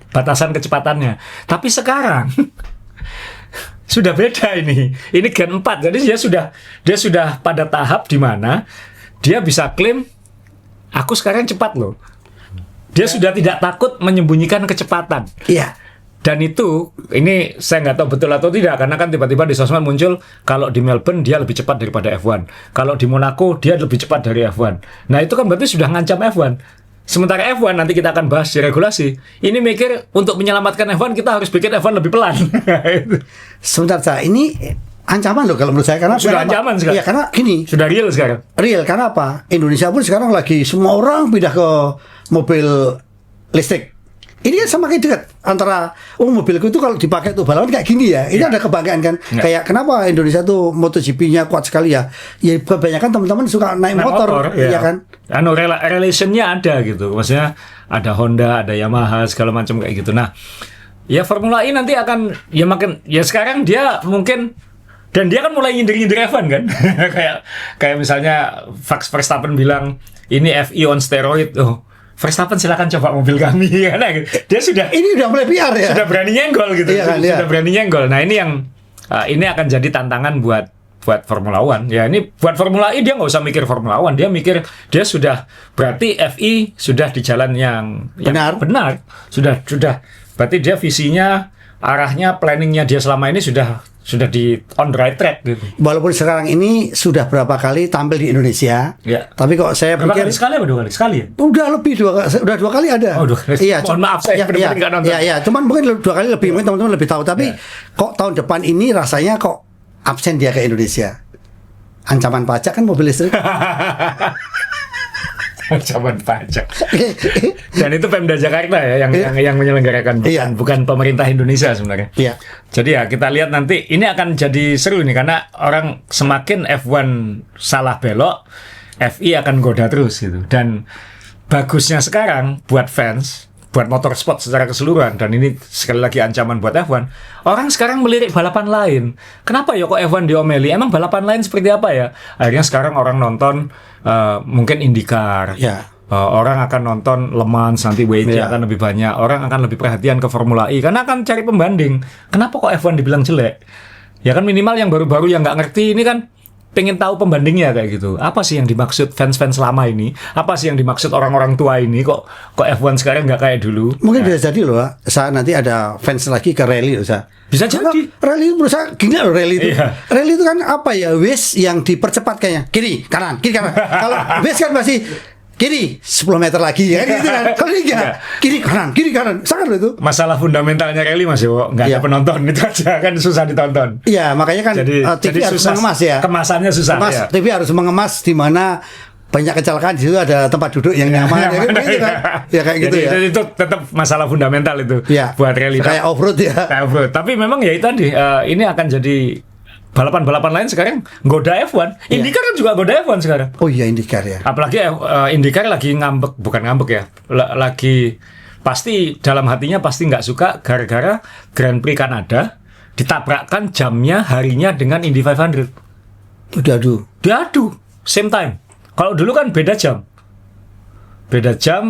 batasan kecepatannya. Tapi sekarang sudah beda ini. Ini Gen 4. Jadi dia sudah pada tahap di mana dia bisa klaim aku sekarang cepat loh. Dia sudah tidak takut menyembunyikan kecepatan. Dan itu, ini saya nggak tahu betul atau tidak, karena kan tiba-tiba di sosmed muncul kalau di Melbourne dia lebih cepat daripada F1, kalau di Monaco dia lebih cepat dari F1. Nah itu kan berarti sudah ngancam F1. Sementara F1 nanti kita akan bahas di regulasi. Ini mikir untuk menyelamatkan F1 kita harus bikin F1 lebih pelan. Sebentar, ini ancaman loh kalau menurut saya, karena Sudah ancaman sekarang. Iya, karena gini, Sudah real sekarang. real, karena apa? Indonesia pun sekarang lagi semua orang pindah ke mobil listrik. Ini kan semakin dekat antara mobilku itu kalau dipakai tuh balapan kayak gini ya. Ini ada kebanggaan kan. Kayak kenapa Indonesia tuh MotoGP-nya kuat sekali ya. Ya kebanyakan teman-teman suka naik motor, ya kan. Relationnya ada gitu. Maksudnya ada Honda, ada Yamaha, segala macam kayak gitu. Nah, ya Formula E nanti akan ya makin ya sekarang dia mungkin. Dan dia kan mulai nyindir-nyindir F1 kan. kayak misalnya Verstappen bilang ini FI on steroid. Oh, Verstappen silakan coba mobil kami. Dia sudah Ini udah mulai PR ya. Sudah berani nyenggol gitu. Iya kan, sudah berani nyenggol. Nah, ini yang ini akan jadi tantangan buat Formula One. Ya, ini buat Formula E dia nggak usah mikir Formula One. Dia mikir dia sudah berarti FI sudah di jalan yang benar. Sudah. Berarti dia visinya, arahnya, planningnya dia selama ini sudah di on the right track gitu. Walaupun sekarang ini sudah berapa kali tampil di Indonesia, ya. Tapi kok saya berapa pikir kali? Sekali apa 2 kali? Sekali ya? Udah lebih udah 2 kali ada. Oh, 2 kali. Iya, mohon maaf saya benar-benar nggak nonton. Iya, cuman mungkin 2 kali lebih, mungkin teman-teman lebih tahu. Tapi kok tahun depan ini rasanya kok absen dia ke Indonesia. Ancaman pajak kan mobil listrik. Ancaman pajak. Dan itu Pemda Jakarta ya yang menyelenggarakan, bukan pemerintah Indonesia sebenarnya. Iya. Jadi ya kita lihat nanti ini akan jadi seru nih, karena orang semakin F1 salah belok, FI akan goda terus gitu. Dan bagusnya sekarang buat fans, buat motorsport secara keseluruhan, dan ini sekali lagi ancaman buat F1, orang sekarang melirik balapan lain. Kenapa ya kok F1 diomeli? Emang balapan lain seperti apa ya? Akhirnya sekarang orang nonton mungkin IndyCar. Orang akan nonton Le Mans, nanti WEC akan lebih banyak. Orang akan lebih perhatian ke Formula E karena akan cari pembanding. Kenapa kok F1 dibilang jelek? Ya kan minimal yang baru-baru yang nggak ngerti ini kan pengen tahu pembandingnya kayak gitu. Apa sih yang dimaksud fans-fans lama ini? Apa sih yang dimaksud orang-orang tua ini? Kok F1 sekarang nggak kayak dulu? Mungkin bisa jadi loh, saat nanti ada fans lagi ke rally loh, bisa jadi. Rally itu berusaha gila loh, rally itu. Iya. Rally itu kan apa ya? Waste yang dipercepat kayaknya. Kiri, kanan. Kalau waste kan masih kiri 10 meter lagi ya gitu kan. Kalau ini enggak, kiri kanan. Sangat loh itu. Masalah fundamentalnya rally Mas Yo, nggak ada penonton, itu aja kan susah ditonton. Iya, makanya kan TV harus mengemas ya. Kemasannya susah ya. TV harus mengemas di mana banyak kecelakaan, di situ ada tempat duduk yang nyaman, ya, gitu kan. Ya kayak gitu ya. Itu tetap masalah fundamental itu buat rally. Kayak off-road ya. Kayak off-road. Tapi memang ya itu tadi, ini akan jadi balapan-balapan lain sekarang goda F1. IndyCar kan juga goda F1 sekarang. Oh iya, IndyCar ya. Apalagi IndyCar lagi bukan ngambek ya. Lagi pasti dalam hatinya pasti nggak suka gara-gara Grand Prix Kanada ditabrakkan jamnya harinya dengan Indy 500. Diadu same time. Kalau dulu kan beda jam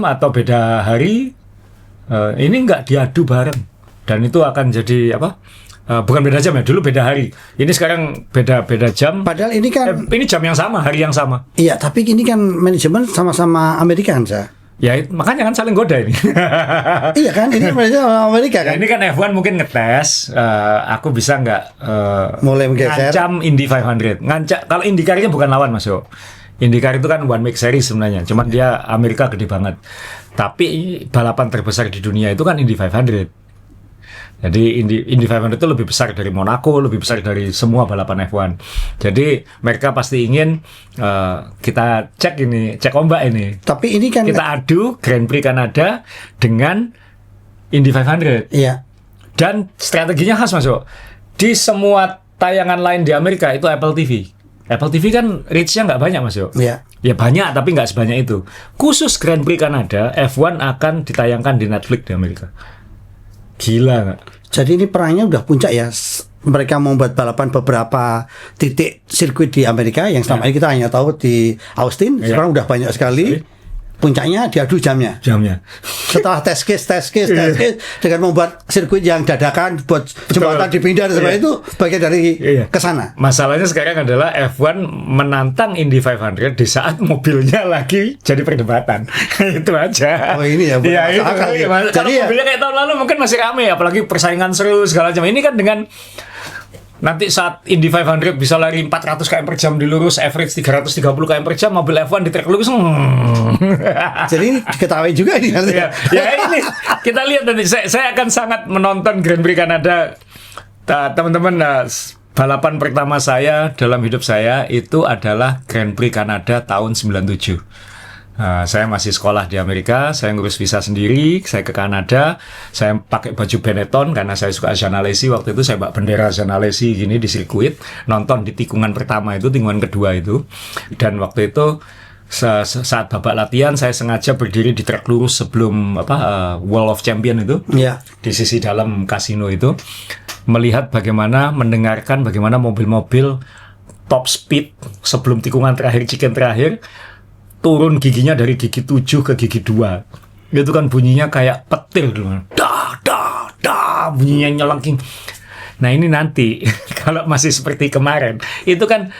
atau beda hari. Ini nggak diadu bareng, dan itu akan jadi apa? Bukan beda jam ya, dulu beda hari. Ini sekarang beda jam. Padahal ini kan ini jam yang sama, hari yang sama. Iya, tapi ini kan manajemen sama-sama Amerika kan, Ya, makanya kan saling goda ini. Iya kan, ini manajemen Amerika kan. Ya, ini kan F1 mungkin ngetes, aku bisa nggak mulai menggeser. ngancam Indy 500. Kalau IndyCar-nya bukan lawan, Mas Yo. IndyCar itu kan one make series sebenarnya, cuma dia Amerika gede banget. Tapi balapan terbesar di dunia itu kan Indy 500. Jadi Indy 500 itu lebih besar dari Monaco, lebih besar dari semua balapan F1. Jadi mereka pasti ingin kita cek ombak ini. Tapi ini kan kita adu Grand Prix Kanada dengan Indy 500. Iya. Dan strateginya khas, Mas Yo. Di semua tayangan lain di Amerika itu Apple TV. Apple TV kan reach-nya nggak banyak, Mas Yo. Iya. Ya banyak, tapi nggak sebanyak itu. Khusus Grand Prix Kanada, F1 akan ditayangkan di Netflix di Amerika. Gila nggak? Jadi ini perangnya udah puncak ya. Mereka membuat balapan beberapa titik sirkuit di Amerika yang selama ini kita hanya tahu di Austin. Sekarang udah banyak sekali. puncaknya diadu jamnya. Setelah tes case dengan membuat sirkuit yang dadakan, buat jembatan dipindah dan sebagainya, itu bagian dari kesana. Masalahnya sekarang adalah F1 menantang Indy 500 di saat mobilnya lagi jadi perdebatan. Itu aja. Oh ini ya. Kalau mobilnya kayak tahun lalu mungkin masih rame, apalagi persaingan seru segala macam. Ini kan dengan nanti saat Indy 500 bisa lari 400 km per jam di lurus, average 330 km per jam, mobil F1 di trek lurus. Jadi ini diketahui juga ini. Ya ini kita lihat nanti. Saya akan sangat menonton Grand Prix Kanada, teman-teman. Balapan pertama saya dalam hidup saya itu adalah Grand Prix Kanada tahun 97. Saya masih sekolah di Amerika, saya ngurus visa sendiri, saya ke Kanada, saya pakai baju Benetton karena saya suka Jean Alesi. Waktu itu saya bawa bendera Jean Alesi gini di sirkuit, nonton di tikungan pertama itu, tikungan kedua itu. Dan waktu itu saat babak latihan saya sengaja berdiri di trek lurus sebelum Wall of Champion itu, di sisi dalam kasino itu, melihat bagaimana, mendengarkan bagaimana mobil-mobil top speed sebelum tikungan terakhir, chicken terakhir, turun giginya dari gigi 7 ke gigi 2. Itu kan bunyinya kayak petir dulu. Dah, bunyinya nyelengking. Nah ini nanti kalau masih seperti kemarin, itu kan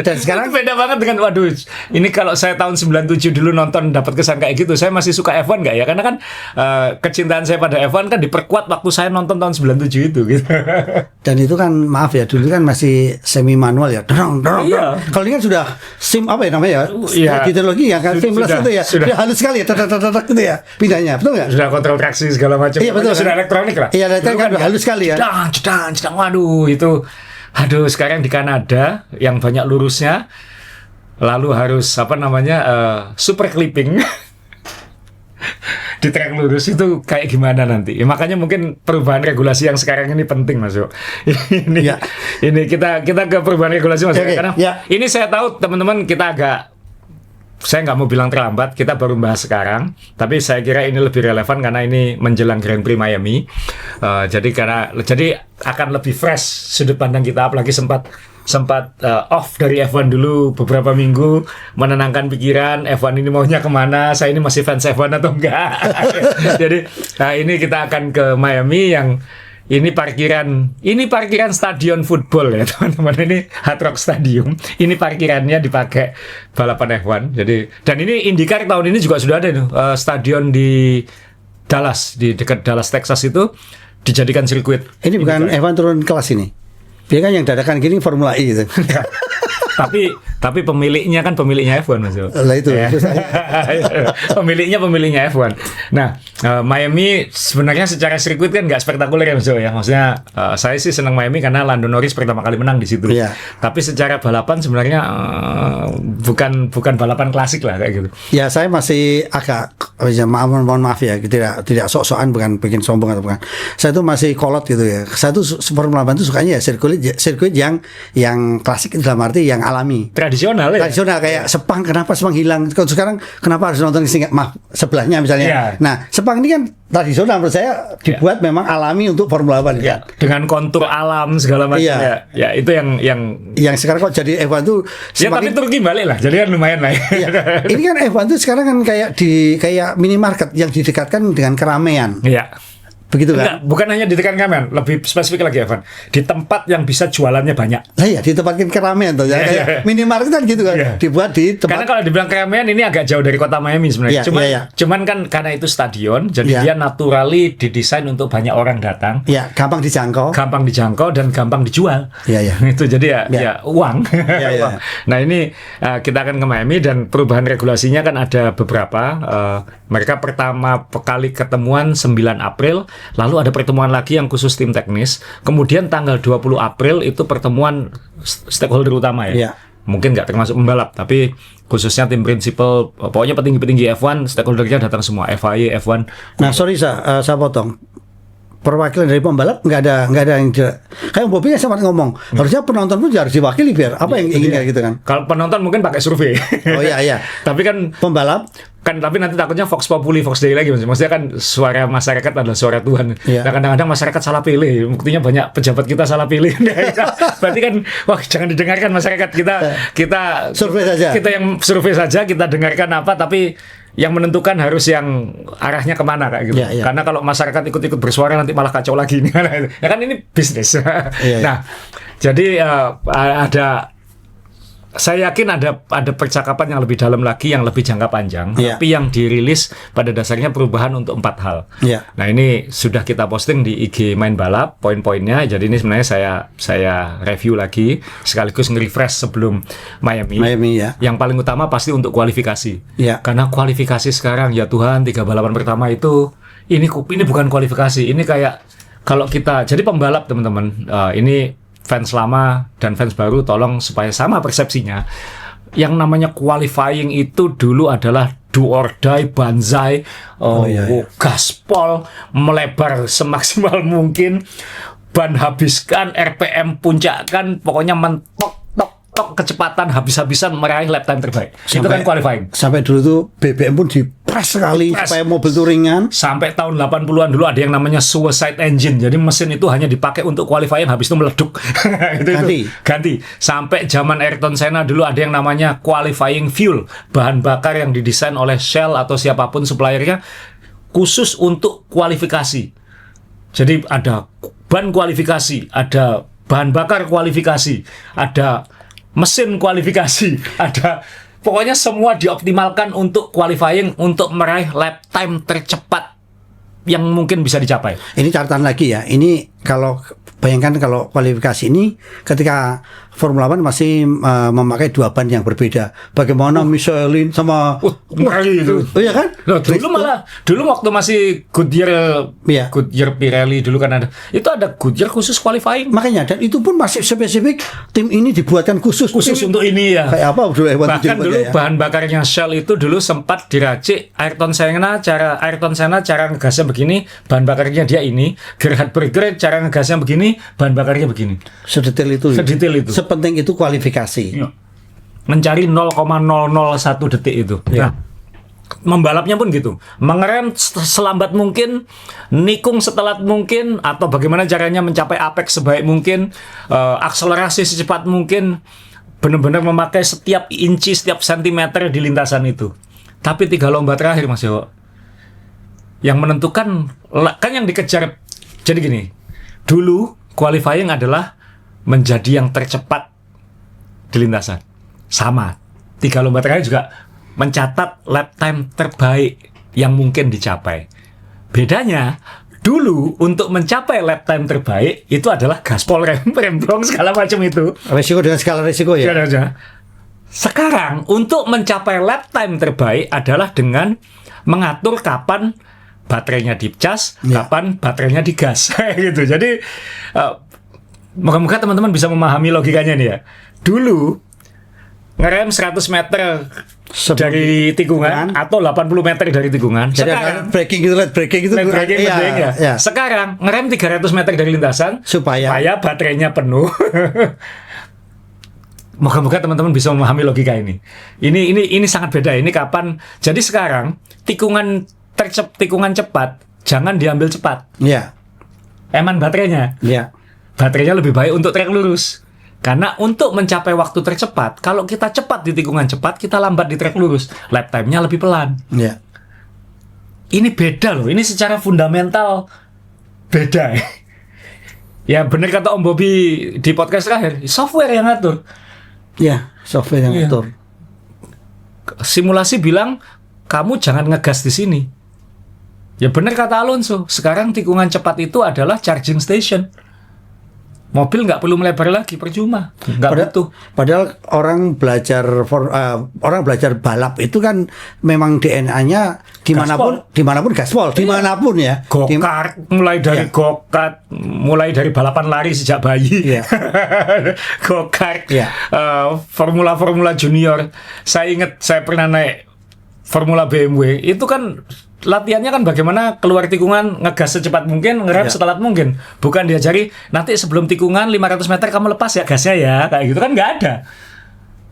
dan sekarang beda banget dengan waduh, ini kalau saya tahun 97 dulu nonton dapat kesan kayak gitu, saya masih suka F1 nggak ya? Karena kan kecintaan saya pada F1 kan diperkuat waktu saya nonton tahun 97 itu gitu. Dan itu kan maaf ya, dulu kan masih semi manual ya. Iya. Kalau ini kan sudah sim apa ya namanya ya? Teknologi ya kan seamless itu ya. Sudah halus sekali ya, gitu ya. Pindahnya, betul nggak? Sudah kontrol traksi segala macam. Iya betul. Sudah elektronik lah. Iya, elektronik kan halus sekali ya. Jedang, waduh itu. Aduh, sekarang di Kanada yang banyak lurusnya, lalu harus super clipping di trek lurus itu kayak gimana nanti? Ya, makanya mungkin perubahan regulasi yang sekarang ini penting, Mas Yo. Ini kita ke perubahan regulasi, Mas Yo. Karena ini saya tahu teman-teman kita saya nggak mau bilang terlambat, kita baru bahas sekarang, tapi saya kira ini lebih relevan karena ini menjelang Grand Prix Miami. Jadi akan lebih fresh sudut pandang kita, apalagi sempat off dari F1 dulu beberapa minggu, menenangkan pikiran, F1 ini maunya kemana, saya ini masih fans F1 atau enggak. Jadi ini kita akan ke Miami yang ini parkiran stadion football ya teman-teman, ini Hard Rock Stadium. Ini parkirannya dipakai balapan F1. Jadi dan ini IndyCar tahun ini juga sudah ada stadion di Dallas, di dekat Dallas Texas itu dijadikan sirkuit. Ini bukan F1 turun kelas ini. Dia kan yang dadakan gini Formula E gitu. Tapi pemiliknya F1 Mas. Lah itu. Ya. pemiliknya F1. Nah, Miami sebenarnya secara sirkuit kan nggak spektakuler ya Mas. Ya. Maksudnya saya sih senang Miami karena Lando Norris pertama kali menang di situ. Yeah. Tapi secara balapan sebenarnya bukan balapan klasik lah kayak gitu. Ya, saya masih agak mohon maaf ya, tidak sok-sokan, bukan bikin sombong atau bukan. Saya tuh masih kolot gitu ya. Saya tuh Formula 1 tuh sukanya ya sirkuit yang klasik dalam arti yang alami, tradisional kayak Sepang. Kenapa Sepang hilang? Kalau sekarang kenapa harus nonton sebelahnya misalnya? Nah, Sepang ini kan tradisional menurut saya dibuat memang alami untuk Formula 1 kan? Dengan kontur alam segala macam ya itu yang sekarang kok jadi F1 tuh semakin... tapi Turki balik lah, jadi kan lumayan lah. Ini kan F1 tuh sekarang kan kayak minimarket yang didekatkan dengan keramaian. Begitu kan? Enggak, bukan hanya di tekan kamen, lebih spesifik lagi Evan. Di tempat yang bisa jualannya banyak. Nah iya, di tempat keramaian tuh ya. Kayak minimarket kan gitu kan. Dibuat di tempat. Karena kalau dibilang keramaian ini agak jauh dari kota Miami sebenarnya. Cuman kan karena itu stadion, jadi dia naturally didesain untuk banyak orang datang. Iya, gampang dijangkau dan gampang dijual. Iya. Itu jadi ya uang. Nah, ini kita akan ke Miami dan perubahan regulasinya kan ada beberapa. Mereka pertama kali ketemuan 9 April. Lalu ada pertemuan lagi yang khusus tim teknis. Kemudian tanggal 20 April itu pertemuan stakeholder utama ya. Mungkin nggak termasuk pembalap, tapi khususnya tim prinsipal, pokoknya petinggi-petinggi F1, stakeholdernya datang semua, FIA, F1. Nah, sorry saya potong. perwakilan dari pembalap nggak ada yang kayak Bobby yang sempat ngomong harusnya penonton pun harus diwakili biar apa yang inginnya gitu kan. Kalau penonton mungkin pakai survei. Oh iya. Tapi kan Pembalap kan tapi nanti takutnya Vox Populi, Vox Dei lagi, maksudnya kan suara masyarakat adalah suara Tuhan. Iya. Nah, kadang-kadang masyarakat salah pilih, buktinya banyak pejabat kita salah pilih. Berarti kan wah jangan didengarkan masyarakat, kita survei saja. Kita yang survei saja, kita dengarkan apa, tapi yang menentukan harus yang arahnya kemana kayak gitu. Iya. Karena kalau masyarakat ikut-ikut bersuara nanti malah kacau lagi. Ya kan ini bisnis. Iya. Nah, jadi saya yakin ada percakapan yang lebih dalam lagi, yang lebih jangka panjang, Iya. tapi yang dirilis pada dasarnya perubahan untuk 4 hal. Iya. Nah ini sudah kita posting di IG Main Balap, poin-poinnya. Jadi ini sebenarnya saya review lagi, sekaligus nge-refresh sebelum Miami. ya. Yang paling utama pasti untuk kualifikasi. Iya. Karena kualifikasi sekarang, ya Tuhan, 3 balapan pertama itu, ini bukan kualifikasi. Ini kayak, kalau kita, jadi pembalap teman-teman, ini fans lama dan fans baru tolong supaya sama persepsinya. Yang namanya qualifying itu dulu adalah do or die, banzai, gaspol, melebar semaksimal mungkin, ban habiskan, RPM puncakkan, pokoknya mentok kecepatan habis-habisan meraih lap time terbaik. Itu kan qualifying. Sampai dulu tuh BBM pun dipres sekali supaya mobil tuh ringan. Sampai tahun 80-an dulu ada yang namanya suicide engine. Jadi mesin itu hanya dipakai untuk qualifying, habis itu meleduk. Ganti. Sampai zaman Ayrton Senna dulu ada yang namanya qualifying fuel, bahan bakar yang didesain oleh Shell atau siapapun suppliernya khusus untuk kualifikasi. Jadi ada ban kualifikasi, ada bahan bakar kualifikasi, ada mesin kualifikasi, ada pokoknya semua dioptimalkan untuk qualifying, untuk meraih lap time tercepat yang mungkin bisa dicapai. Ini catatan lagi ya. Ini kalau bayangkan kalau kualifikasi ini ketika Formula One masih memakai 2 ban yang berbeda. Bagaimana Michelin sama ngeri itu. Oh iya kan? Loh, dulu waktu masih Goodyear, Iya. Goodyear Pirelli dulu kan ada Goodyear khusus qualifying. Makanya, dan itu pun masih spesifik, tim ini dibuatkan khusus Untuk ini ya. Kayak apa dulu Bahkan dulu bahan bakarnya Shell itu dulu sempat diracik Ayrton Senna cara ngegasnya begini, bahan bakarnya dia ini, Gerhard Berger cara ngegasnya begini, bahan bakarnya begini. Sedetail itu. Sepenting itu kualifikasi. Ya. Mencari 0,001 detik itu. Ya. Nah, membalapnya pun gitu, mengerem selambat mungkin, nikung setelat mungkin, atau bagaimana caranya mencapai apex sebaik mungkin, akselerasi secepat mungkin, benar-benar memakai setiap inci, setiap sentimeter di lintasan itu. Tapi 3 lomba terakhir Mas Yowo, yang menentukan kan yang dikejar. Jadi gini, dulu qualifying adalah menjadi yang tercepat di lintasan. Sama, 3 lomba terakhir juga mencatat lap time terbaik yang mungkin dicapai. Bedanya, dulu untuk mencapai lap time terbaik itu adalah gaspol, rem blong, segala macam itu. Resiko dengan skala resiko ya. Sekarang untuk mencapai lap time terbaik adalah dengan mengatur kapan baterainya dicas, kapan baterainya digas. Gitu. Jadi moga-moga teman-teman bisa memahami logikanya nih ya. Dulu ngerem 100 meter dari tikungan atau 80 meter dari tikungan. Jadi Sekarang braking gitu, late braking gitu. ya. Sekarang ngerem 300 meter dari lintasan supaya baterainya penuh. Moga-moga teman-teman bisa memahami logika ini. Ini sangat beda. Ini kapan? Jadi sekarang tikungan cepat jangan diambil cepat. Iya. Eman baterainya. Iya. Baterainya lebih baik untuk trek lurus. Karena untuk mencapai waktu tercepat, kalau kita cepat di tikungan cepat, kita lambat di trek lurus. Lap time-nya lebih pelan. Iya. Ini beda loh. Ini secara fundamental beda. Ya benar kata Om Bobby di podcast terakhir, software yang ngatur. Iya, software yang ngatur. Simulasi bilang, kamu jangan ngegas di sini. Ya benar kata Alonso, sekarang tikungan cepat itu adalah charging station. Mobil nggak perlu melebar lagi, percuma, nggak butuh. Padahal orang belajar balap itu kan memang DNA-nya dimanapun gaspol, dimanapun ya. Go-kart, mulai dari go-kart, mulai dari balapan lari sejak bayi. Go-kart, formula junior. Saya ingat saya pernah naik Formula BMW, itu kan latihannya kan bagaimana keluar tikungan, ngegas secepat mungkin, ngerem setelat mungkin. Bukan diajari nanti sebelum tikungan 500 meter kamu lepas ya gasnya ya, kayak gitu kan nggak ada.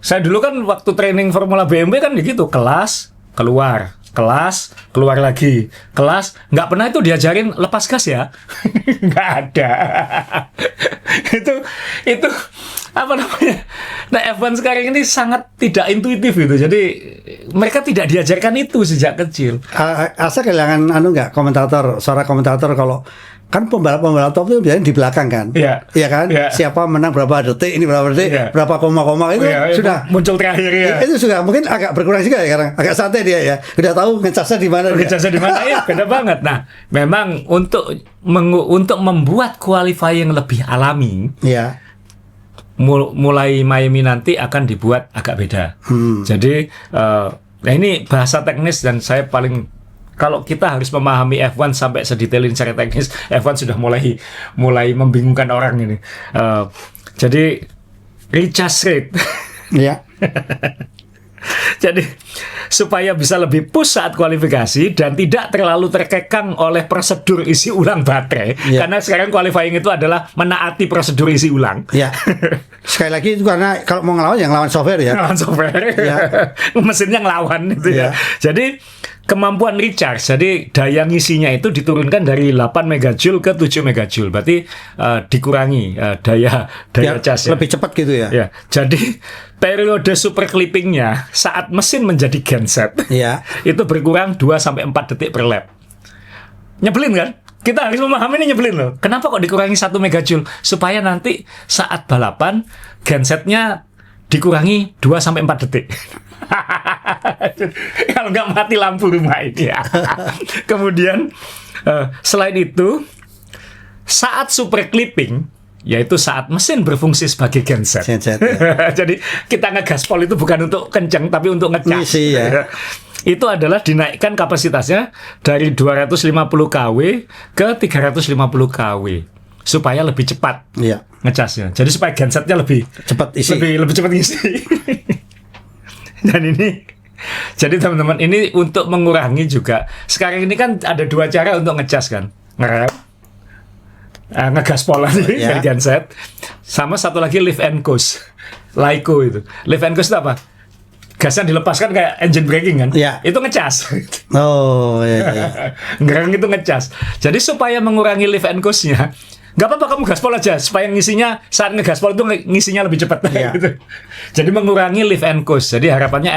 Saya dulu kan waktu training Formula BMW kan gitu, kelas keluar lagi, kelas, nggak pernah itu diajarin lepas gas ya. Nggak ada. itu apa namanya? Nah, F1 sekarang ini sangat tidak intuitif gitu. Jadi mereka tidak diajarkan itu sejak kecil. Asa kehilangan suara komentator kalau kan pembalap top itu biasanya di belakang kan, iya kan, siapa menang berapa detik, ini berapa detik, berapa koma-koma itu sudah muncul terakhir ya. Itu sudah mungkin agak berkurang juga ya sekarang, agak santai dia ya, udah tahu ngecasnya di mana. Ya, beda banget. Nah, memang untuk membuat qualifying lebih alami, ya. Mulai Miami nanti akan dibuat agak beda. Jadi, nah ini bahasa teknis dan saya kalau kita harus memahami F1 sampai sedetail ini secara teknis, F1 sudah mulai membingungkan orang ini. Jadi recharge rate, ya. Jadi supaya bisa lebih push saat kualifikasi dan tidak terlalu terkekang oleh prosedur isi ulang baterai, karena sekarang qualifying itu adalah menaati prosedur isi ulang. Ya. Sekali lagi itu karena kalau mau ngelawan yang ngelawan software ya. Ngelawan software. Ya. Mesinnya ngelawan itu ya. Jadi kemampuan recharge, jadi daya ngisinya itu diturunkan dari 8 megajoule ke 7 megajoule. Berarti dikurangi daya cas. Lebih cepat gitu ya. Ya. Jadi periode super clippingnya saat mesin menjadi genset, itu berkurang 2-4 detik per lap. Nyebelin kan? Kita harus memahami ini nyebelin loh. Kenapa kok dikurangi 1 megajoule? Supaya nanti saat balapan gensetnya dikurangi 2-4 detik. Kalau nggak mati lampu rumah ini ya. Kemudian selain itu, saat super clipping, yaitu saat mesin berfungsi sebagai genset. Jadi kita ngegaspol itu bukan untuk kenceng tapi untuk ngecas. Ya. Itu adalah dinaikkan kapasitasnya dari 250 kW ke 350 kW supaya lebih cepat ngecasnya. Jadi supaya gensetnya lebih cepat isi. Lebih cepat isi. Dan ini, jadi teman-teman, ini untuk mengurangi juga. Sekarang ini kan ada 2 cara untuk ngecas kan, ngerem, ngegaspol lagi dari genset, sama satu lagi lift and coast, LiCo itu. Lift and coast itu apa? Gasnya dilepaskan kayak engine braking kan, itu ngecas. Ngerem itu ngecas. Jadi supaya mengurangi lift and coast-nya, nggak apa-apa kamu gaspol aja supaya ngisinya saat ngegaspol itu ngisinya lebih cepat gitu. Jadi mengurangi lift and coast. Jadi harapannya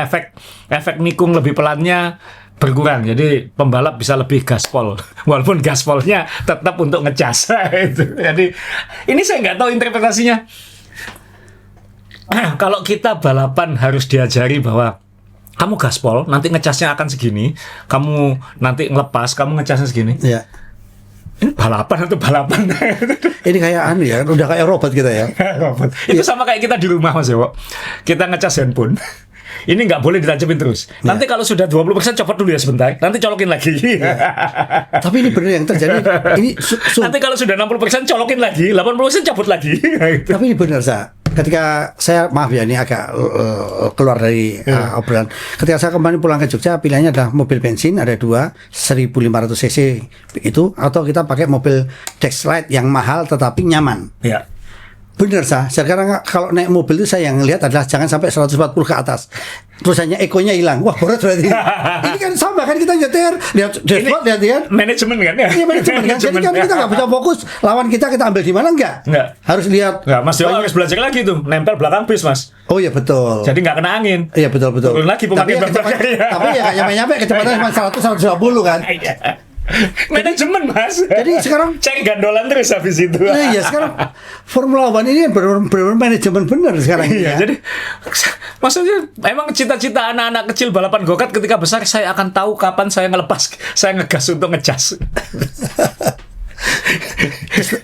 efek nikung lebih pelannya berkurang. Jadi pembalap bisa lebih gaspol walaupun gaspolnya tetap untuk ngecas. Jadi ini saya nggak tahu interpretasinya. Kalau kita balapan harus diajari bahwa kamu gaspol nanti ngecasnya akan segini, kamu nanti ngelepas kamu ngecasnya segini. Ini balapan atau balapan? Ini kayak ya, udah kayak robot kita ya. Robot. Itu sama kayak kita di rumah Mas Ewo. Kita ngecas handphone. Ini nggak boleh ditancapin terus. Nanti kalau sudah 20% copot dulu ya sebentar. Nanti colokin lagi. Tapi ini benar yang terjadi. Ini nanti kalau sudah 60% colokin lagi, 80% copot lagi. Tapi ini benar ketika saya maaf ya ini agak keluar dari obrolan. Ketika saya kembali pulang ke Jogja, pilihannya adalah mobil bensin ada 2 1500 cc itu, atau kita pakai mobil Dexlite yang mahal tetapi nyaman. Ya. Benar sekarang kalau naik mobil itu saya yang lihat adalah jangan sampai 140 ke atas. Terus hanya ekonya hilang. Wah, berat berarti. Ini kan sama kan kita nyetir, lihat dashboard, lihat manajemen kan ya. Iya, manajemen kan. Jadi kan kita nggak bisa fokus lawan kita ambil di mana enggak. Harus lihat. Enggak, Mas Dewa harus belajar lagi tuh, nempel belakang bis, Mas. Oh iya betul. Jadi nggak kena angin. Iya betul. Turun lagi pemakai belakang. Tapi ya nggak nyampe kecepatan cuma 100 120 kan. Manajemen Mas. Jadi sekarang cek gandolan terus habis itu. Nah, iya sekarang Formula One ini benar-benar manajemen benar sekarang. Iya, jadi maksudnya emang cita-cita anak-anak kecil balapan go-kart ketika besar saya akan tahu kapan saya ngegas untuk ngecas.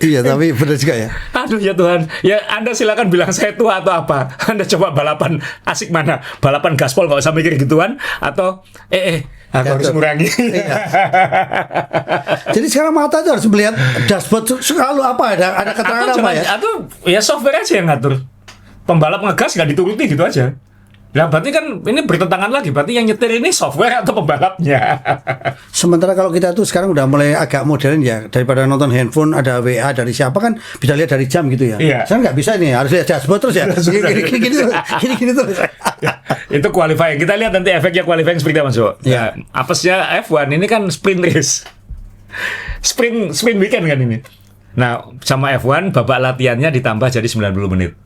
Iya, tapi benar juga ya. Aduh ya Tuhan. Ya Anda silakan bilang saya tua atau apa. Anda coba balapan asik mana? Balapan gaspol nggak usah mikir gituan atau aku harus mengurangi. Iya. Jadi sekarang mata itu harus melihat dashboard selalu apa ada keterangan apa ya? Atau ya software aja yang ngatur. Pembalap ngegas nggak dituruti gitu aja. Nah, berarti kan ini bertentangan lagi. Berarti yang nyetir ini software atau pembalapnya? Sementara kalau kita tuh sekarang udah mulai agak modern ya, daripada nonton handphone ada WA dari siapa kan bisa lihat dari jam gitu ya. Iya. Sekarang nggak bisa nih, harus lihat dashboard terus ya. Gini terus. Ya, itu qualifying. Kita lihat nanti efeknya qualifying seperti apa, Mas. Ya. Apesnya F1 ini kan sprint race. Sprint weekend kan ini. Nah, sama F1 babak latihannya ditambah jadi 90 menit.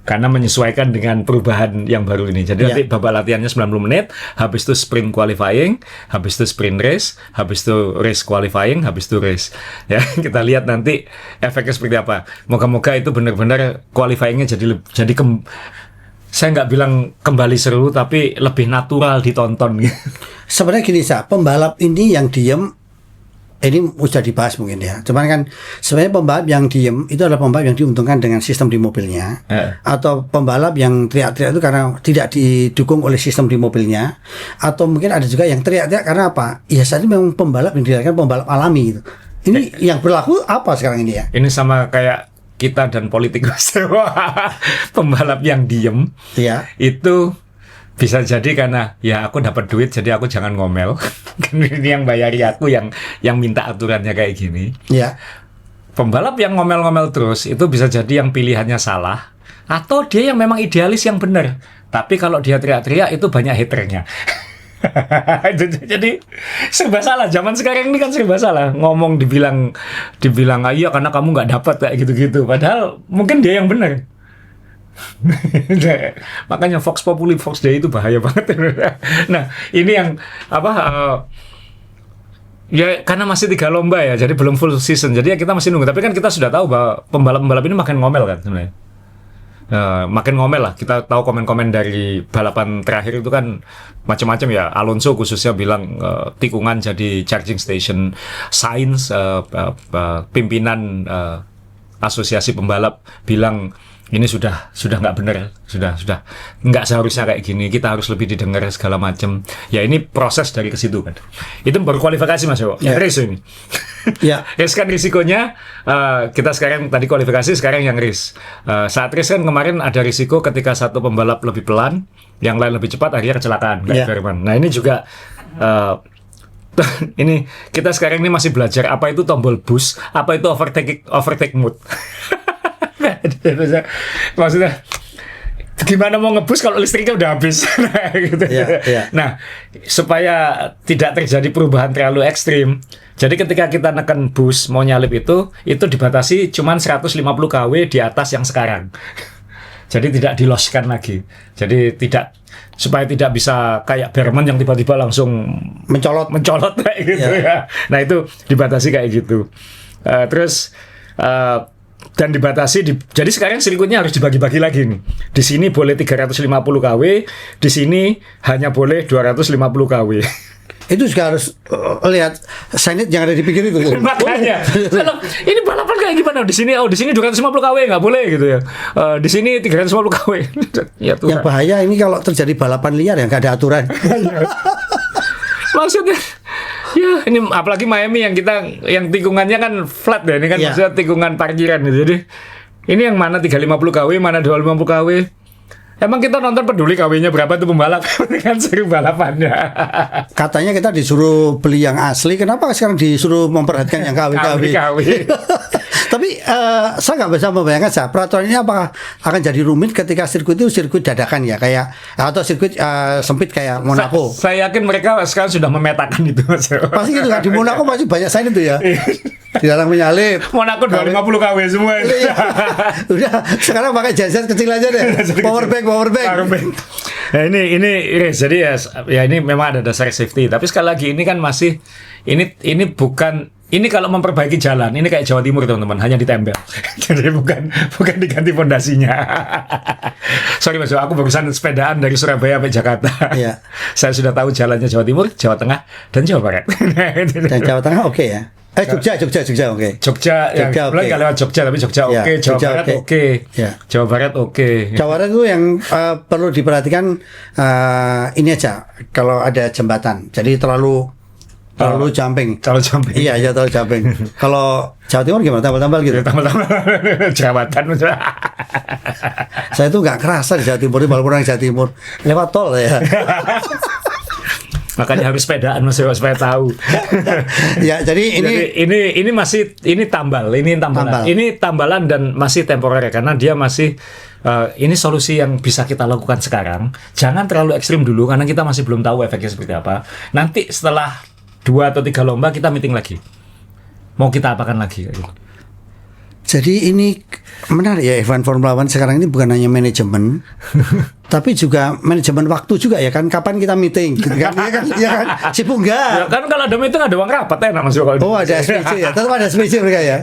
Karena menyesuaikan dengan perubahan yang baru ini. Jadi nanti babak latihannya 90 menit, habis itu sprint qualifying, habis itu sprint race, habis itu race qualifying, habis itu race. Ya, kita lihat nanti efeknya seperti apa. Moga-moga itu benar-benar qualifyingnya jadi saya nggak bilang kembali seru, tapi lebih natural ditonton. Sebenarnya gini, pembalap ini yang diem, ini sudah dibahas mungkin ya. Cuman kan sebenarnya pembalap yang diem itu adalah pembalap yang diuntungkan dengan sistem di mobilnya, atau pembalap yang teriak-teriak itu karena tidak didukung oleh sistem di mobilnya, atau mungkin ada juga yang teriak-teriak karena apa? Ya saat ini memang pembalap yang dikatakan pembalap alami gitu. Ini yang berlaku apa sekarang ini ya? Ini sama kayak kita dan politikus. Pembalap yang diem itu bisa jadi karena ya aku dapat duit jadi aku jangan ngomel. Ini yang bayari aku yang minta aturannya kayak gini. Ya. Pembalap yang ngomel-ngomel terus itu bisa jadi yang pilihannya salah, atau dia yang memang idealis yang benar. Tapi kalau dia teriak-teriak itu banyak haternya. Jadi serba salah. Zaman sekarang ini kan serba salah. Ngomong dibilang iya karena kamu nggak dapat kayak gitu-gitu. Padahal mungkin dia yang benar. Makanya Vox Populi, Vox Dei itu bahaya banget. Nah, ini yang ya karena masih 3 lomba ya, jadi belum full season. Jadi ya kita masih nunggu. Tapi kan kita sudah tahu bahwa pembalap-pembalap ini makin ngomel kan sebenarnya. Makin ngomel lah. Kita tahu komen-komen dari balapan terakhir itu kan macam-macam ya. Alonso khususnya bilang tikungan jadi charging station. Sainz, pimpinan asosiasi pembalap bilang ini sudah nggak benar, sudah nggak seharusnya kayak gini, kita harus lebih didengar segala macam. Ya ini proses dari ke situ kan. Itu baru kualifikasi Mas Yo. Race ini. Ya. Race kan risikonya kita sekarang tadi kualifikasi, sekarang yang race. Saat race kan kemarin ada risiko ketika satu pembalap lebih pelan, yang lain lebih cepat, akhirnya kecelakaan kayak Verman. Nah ini juga ini kita sekarang ini masih belajar apa itu tombol boost, apa itu overtake mode. Maksudnya gimana mau ngebus kalau listriknya udah habis. Gitu. Nah, supaya tidak terjadi perubahan terlalu ekstrim, jadi ketika kita neken boost mau nyalip itu dibatasi cuman 150 kW di atas yang sekarang. Jadi tidak diloskan lagi. Jadi supaya tidak bisa kayak Berman yang tiba-tiba langsung mencolot kayak gitu ya. Nah, itu dibatasi kayak gitu. Dan dibatasi jadi sekarang sirkuitnya harus dibagi-bagi lagi nih. Di sini boleh 350 kW, di sini hanya boleh 250 kW. Itu juga harus lihat sign yang ada di pinggir itu. Makanya kalau ini balapan kayak gimana? Di sini 250 kW nggak boleh gitu ya. Di sini 350 kW. Ya, yang bahaya ini kalau terjadi balapan liar yang nggak ada aturan. Maksudnya ya ini apalagi Miami yang tikungannya kan flat ya, ini kan maksudnya tikungan parkiran gitu. Jadi ini yang mana 350 kW, mana 250 kW. Emang kita nonton peduli kW-nya berapa tuh pembalap? Kan seru balapannya. Katanya kita disuruh beli yang asli, kenapa sekarang disuruh memperhatikan yang KW? Tapi saya nggak bisa membayangkan peraturan ini apakah akan jadi rumit ketika sirkuit itu sirkuit dadakan ya, kayak atau sirkuit sempit kayak Monaco. Saya yakin mereka sekarang sudah memetakan itu Mas. Pasti gitu kan, di Monaco pasti banyak sign itu ya. Dilarang menyalip. Monaco 250 kW semua. Udah sekarang pakai genset kecil aja deh. Powerbank. Nah, ini race, jadi ya ini memang ada dasar safety. Tapi sekali lagi ini kan masih ini bukan. Ini kalau memperbaiki jalan, ini kayak Jawa Timur teman-teman, hanya ditempel. Jadi bukan diganti fondasinya. Sorry Mas, aku barusan sepedaan dari Surabaya sampai Jakarta. Iya. Saya sudah tahu jalannya Jawa Timur, Jawa Tengah, dan Jawa Barat. Dan Jawa Tengah oke ya? Jogja oke. Jogja oke. Nggak lewat Jogja, tapi Jogja oke. Jawa Barat oke. Jawa Barat oke. Jawa Barat itu yang perlu diperhatikan ini aja, kalau ada jembatan. Jadi terlalu terlalu jumping. Terlalu jumping. Iya, ya terlalu jumping. Kalau Jawa Timur gimana? Tambal-tambal gitu. Tambah-tambah jerawatan. Saya tuh nggak kerasa di Jawa Timur, walaupun orang Jawa Timur lewat tol ya. Makanya harus sepedaan Mas supaya tahu. Ya, jadi ini masih tambalan. Ini tambalan dan masih temporer karena dia masih ini solusi yang bisa kita lakukan sekarang. Jangan terlalu ekstrim dulu karena kita masih belum tahu efeknya seperti apa. Nanti setelah 2 atau 3 lomba kita meeting lagi. Mau kita apakan lagi gitu. Jadi ini menarik ya, event Formula One sekarang ini bukan hanya manajemen, tapi juga manajemen waktu juga ya kan. Kapan kita meeting? Gitu kan? Ya kan? Sibuk enggak? Ya kan kalau ada meeting ada uang rapat enak Mas. Oh ada SPC ya, tetap ada SPC mereka ya.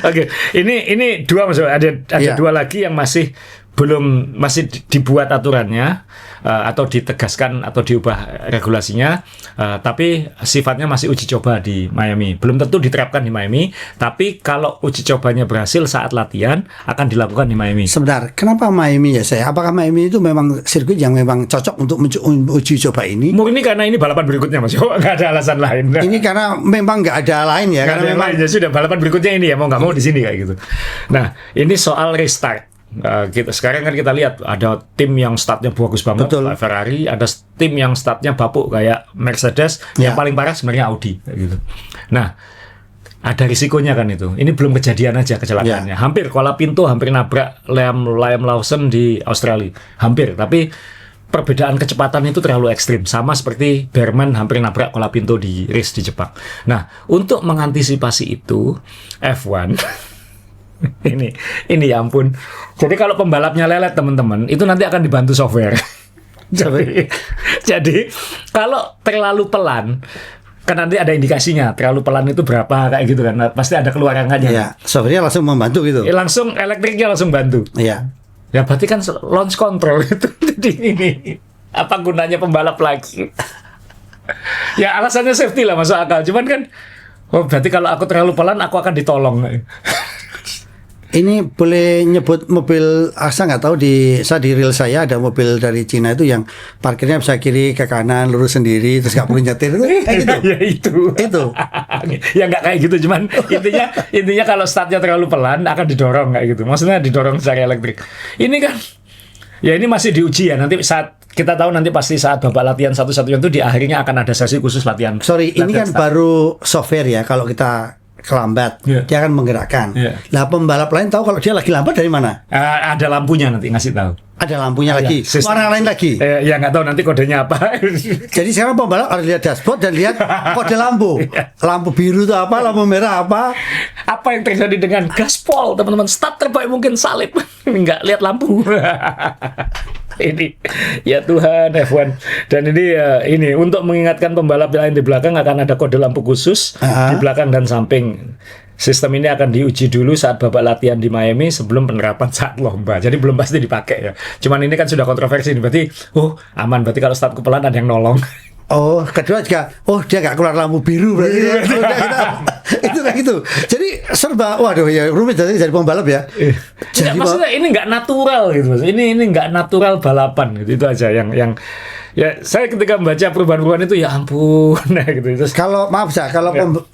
Oke, ini 2 Mas. Ada Iya. 2 lagi yang masih dibuat aturannya atau ditegaskan atau diubah regulasinya, tapi sifatnya masih uji coba di Miami. Belum tentu diterapkan di Miami, tapi kalau uji cobanya berhasil saat latihan akan dilakukan di Miami. Sebentar, kenapa Miami ya saya? Apakah Miami itu memang sirkuit yang memang cocok untuk uji coba ini? Murni karena ini balapan berikutnya Mas. Nggak ada alasan lain. Ini karena memang nggak ada lain ya. Nggak Karena ada memang lain, ya sudah balapan berikutnya ini ya, mau nggak mau di sini kayak gitu. Nah, ini soal restart. Sekarang kan kita lihat ada tim yang startnya bagus banget, Betul. kayak Ferrari, ada tim yang startnya bapuk kayak Mercedes, Ya. yang paling parah sebenarnya Audi kayak gitu. Nah, ada risikonya kan itu. Ini belum kejadian aja kecelakaannya. Hampir Colapinto hampir nabrak Liam Lawson di Australia. Hampir, tapi perbedaan kecepatan itu terlalu ekstrim. Sama seperti Berman hampir nabrak Colapinto di race di Jepang. Nah, untuk mengantisipasi itu F1 ini ya ampun. Jadi kalau pembalapnya lelet teman-teman, itu nanti akan dibantu software. jadi kalau terlalu pelan, kan nanti ada indikasinya terlalu pelan itu berapa kayak gitu kan. Nah, pasti ada keluar angkanya. ya, software langsung membantu gitu. Langsung elektriknya langsung bantu. Iya. Ya berarti kan launch control itu. Jadi ini apa gunanya pembalap lagi? Ya alasannya safety lah, masuk akal. Cuman kan berarti kalau aku terlalu pelan aku akan ditolong. Ini boleh nyebut mobil, saya nggak tahu saya di reel saya ada mobil dari Cina itu yang parkirnya bisa kiri ke kanan lurus sendiri terus nggak perlu nyetir itu kayak gitu. Ya itu. Ya nggak kayak gitu, cuman intinya kalau startnya terlalu pelan akan didorong kayak gitu. Maksudnya didorong secara elektrik. Ini kan ya ini masih diuji ya, nanti saat kita tahu nanti pasti saat babak latihan satu-satunya itu di akhirnya akan ada sesi khusus latihan. Ini kan baru software ya, kalau kita kelambat dia akan menggerakkan. Nah pembalap lain tahu kalau dia lagi lambat dari mana? Ada lampunya nanti ngasih tahu. Ada lampunya lagi, warna lain lagi. Ya nggak tahu nanti kodenya apa. Jadi sekarang pembalap harus lihat dashboard dan lihat kode lampu. Lampu biru itu apa, lampu merah apa. Apa yang terjadi dengan gaspol teman-teman? Start terbaik mungkin salib. Nggak lihat lampu. Ini ya Tuhan F1. Dan ini untuk mengingatkan pembalap lain di belakang akan ada kode lampu khusus di belakang dan samping. Sistem ini akan diuji dulu saat babak latihan di Miami sebelum penerapan saat lomba. Jadi belum pasti dipakai ya. Cuman ini kan sudah kontroversi. Berarti aman. Berarti kalau startku pelan ada yang nolong. Oh, kedua juga, dia nggak keluar lampu biru berarti. Itu kayak gitu. Jadi serba, waduh ya rumit jadi pembalap ya. Jadi maksudnya ini nggak natural gitu Mas. Ini nggak natural balapan gitu. Itu aja yang ya saya ketika membaca perubahan-perubahan itu ya ampun nah gitu. Terus kalau maaf ya,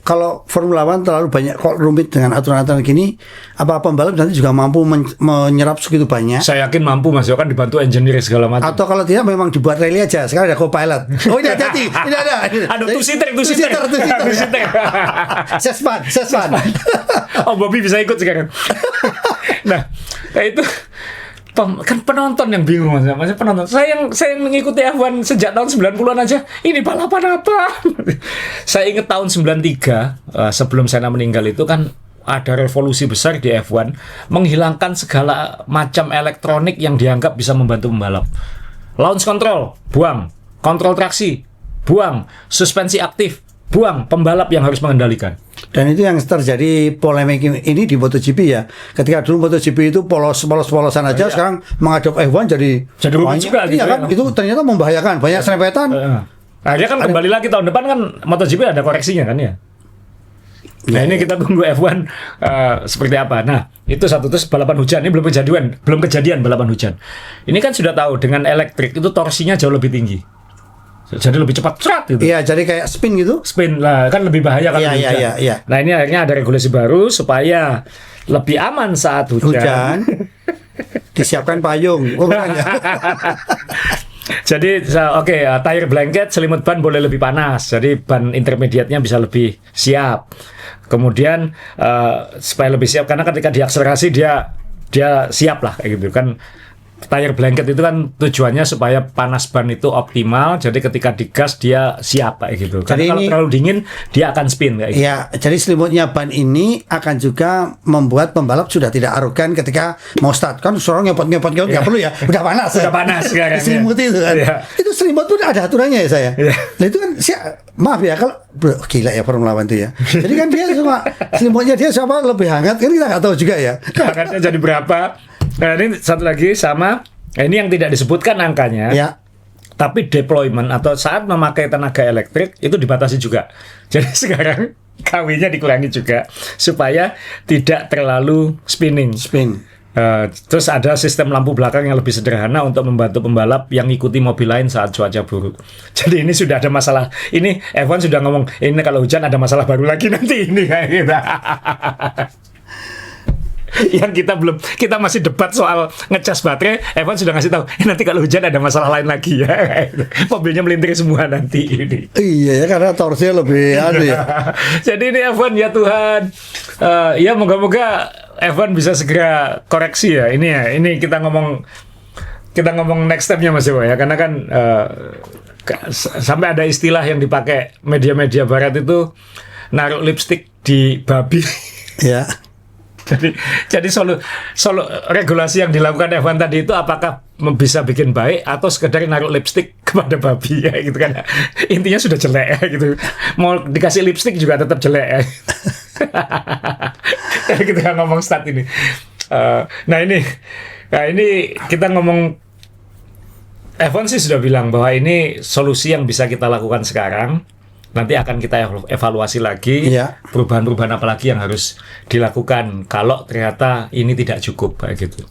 kalau Formula One terlalu banyak kok rumit dengan aturan-aturan gini, apa pembalap nanti juga mampu menyerap segitu banyak? Saya yakin mampu Mas, kan dibantu engineer segala macam. Atau kalau tidak memang dibuat rally aja. Sekarang ada co-pilot. Oh ini hati-hati, ini ada. Aduh, two seater. Sespan. Oh Bobby bisa ikut sekarang. Nah itu kan penonton yang bingung Mas penonton. Saya yang mengikuti F1 sejak tahun 90-an aja. Ini balapan apa? Saya ingat tahun 93 sebelum Senna meninggal itu kan ada revolusi besar di F1 menghilangkan segala macam elektronik yang dianggap bisa membantu pembalap. Launch control, buang. Kontrol traksi, buang. Suspensi aktif, buang. Pembalap yang harus mengendalikan. Dan itu yang terjadi polemik ini di MotoGP ya. Ketika dulu MotoGP itu polos-polosan aja, sekarang menghadap F1 jadi rumit juga. Iya kan, itu ternyata membahayakan, banyak serempetan. Akhirnya kan kembali lagi tahun depan kan MotoGP ada koreksinya kan ya. Nah ini kita tunggu F1 seperti apa. Nah itu satu, terus balapan hujan ini belum kejadian balapan hujan. Ini kan sudah tahu dengan elektrik itu torsinya jauh lebih tinggi. Jadi lebih cepat gitu. Iya, jadi kayak spin gitu. Spin lah kan lebih bahaya kalau Iya, hujan. iya. Nah ini akhirnya ada regulasi baru supaya lebih aman saat hujan. Disiapkan payung. Oh, bukan ya. Jadi tire blanket, selimut ban boleh lebih panas. Jadi ban intermediate-nya bisa lebih siap. Kemudian supaya lebih siap karena ketika diakselerasi dia siap lah kayak gitu kan. Tire blanket itu kan tujuannya supaya panas ban itu optimal. Jadi ketika digas dia siap kayak gitu. Karena kalau terlalu dingin dia akan spin kayak gitu. Iya, jadi selimutnya ban ini akan juga membuat pembalap sudah tidak arogan ketika mau start. Kan suruh ngepot nggak perlu ya. Udah panas. Udah panas sekarang. Selimut itu kan. Iya. Itu selimut pun ada aturannya ya saya. Iya. Nah itu kan maaf ya kalau gila ya Formula One itu ya. Jadi kan dia cuma selimutnya dia siapa lebih hangat kan kita nggak tahu juga ya. Hangatnya jadi berapa? Nah ini satu lagi sama, ini yang tidak disebutkan angkanya, Ya. tapi deployment atau saat memakai tenaga elektrik itu dibatasi juga. Jadi sekarang KW-nya dikurangi juga supaya tidak terlalu spinning. Spin. Terus ada sistem lampu belakang yang lebih sederhana untuk membantu pembalap yang ikuti mobil lain saat cuaca buruk. Jadi ini sudah ada masalah. Ini F1 sudah ngomong, ini kalau hujan ada masalah baru lagi nanti ini kayak gitu. Yang kita masih debat soal ngecas baterai, Evan sudah ngasih tahu nanti kalau hujan ada masalah lain lagi ya. Mobilnya melintir semua nanti ini. Iya ya karena torsinya lebih ya. Jadi ini Evan ya Tuhan. Ya moga-moga Evan bisa segera koreksi ya. Ini kita ngomong next step-nya Mas Dewa ya. Karena kan sampai ada istilah yang dipakai media-media barat itu naruh lipstick di babi. Ya. Jadi regulasi yang dilakukan Evan tadi itu apakah bisa bikin baik atau sekedar naruh lipstick kepada babi ya gitu kan. Intinya sudah jelek ya gitu. Mau dikasih lipstick juga tetap jelek ya. Kita ngomong start ini. Nah ini kita ngomong Evan sih sudah bilang bahwa ini solusi yang bisa kita lakukan sekarang. Nanti akan kita evaluasi lagi perubahan-perubahan apa lagi yang harus dilakukan kalau ternyata ini tidak cukup kayak gitu.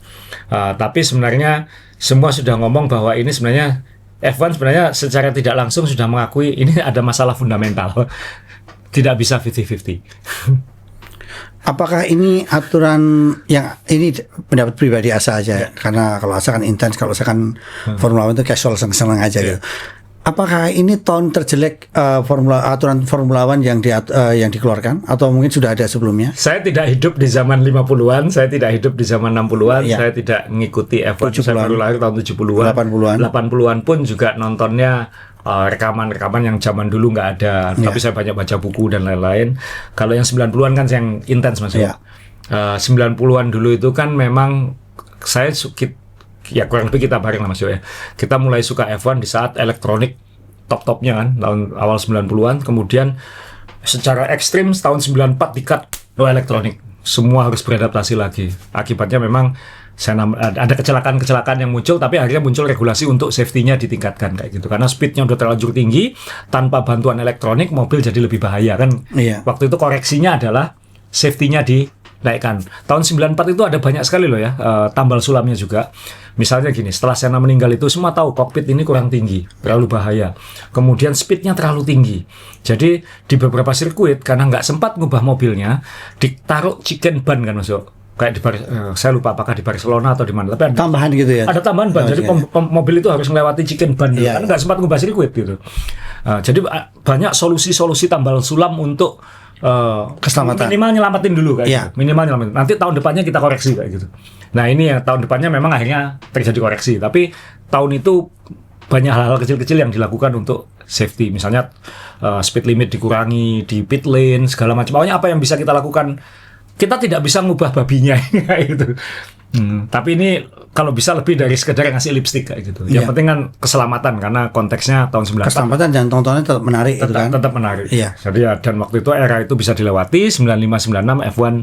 Tapi sebenarnya semua sudah ngomong bahwa ini sebenarnya F1 sebenarnya secara tidak langsung sudah mengakui ini ada masalah fundamental. Tidak bisa 50-50. Apakah ini aturan yang ini pendapat pribadi Asa aja karena kalau Asa kan intens, kalau saya kan Formula 1 itu casual senang-senang aja gitu. Apakah ini tahun terjelek aturan Formula One yang dikeluarkan atau mungkin sudah ada sebelumnya? Saya tidak hidup di zaman 50-an, saya tidak hidup di zaman 60-an, saya tidak mengikuti F1, saya baru lahir tahun 70-an. 80-an pun juga nontonnya rekaman-rekaman yang zaman dulu nggak ada, tapi saya banyak baca buku dan lain-lain. Kalau yang 90-an kan yang intens Mas. 90-an dulu itu kan memang saya ya kurang lebih kita bareng lah Mas Yo ya. Kita mulai suka F1 di saat elektronik top-topnya kan tahun awal 90-an, kemudian secara ekstrim tahun 94 di-cut elektronik. Semua harus beradaptasi lagi. Akibatnya memang ada kecelakaan-kecelakaan yang muncul, tapi akhirnya muncul regulasi untuk safety-nya ditingkatkan kayak gitu. Karena speed-nya udah terlanjur tinggi, tanpa bantuan elektronik mobil jadi lebih bahaya kan. Waktu itu koreksinya adalah safety-nya dinaikkan. Tahun 94 itu ada banyak sekali loh ya tambal sulamnya juga. Misalnya gini, setelah Senna meninggal itu semua tahu kokpit ini kurang tinggi, terlalu bahaya. Kemudian speednya terlalu tinggi. Jadi di beberapa sirkuit karena nggak sempat ngubah mobilnya, ditaruh chicken ban kan Mas Yo. Kayak di saya lupa apakah di Barcelona atau di mana. Tapi ada tambahan gitu ya. Ada tambahan ban. Jadi mobil itu harus melewati chicken ban karena nggak sempat ngubah sirkuit gitu. Jadi banyak solusi-solusi tambal sulam untuk keselamatan. Minimal nyelamatin dulu kayak gitu. Minimal nyelamatin. Nanti tahun depannya kita koreksi kayak gitu. Nah ini ya tahun depannya memang akhirnya terjadi koreksi. Tapi tahun itu banyak hal-hal kecil-kecil yang dilakukan untuk safety. Misalnya speed limit dikurangi di pit lane segala macam. Pokoknya apa yang bisa kita lakukan. Kita tidak bisa ngubah babinya kayak gitu. Tapi ini kalau bisa lebih dari sekedar ngasih lipstick kayak gitu. Yang penting kan keselamatan karena konteksnya tahun 94. Keselamatan dan tontonnya tetap menarik itu kan. Tetap menarik. Jadi ya dan waktu itu era itu bisa dilewati 95-96 F1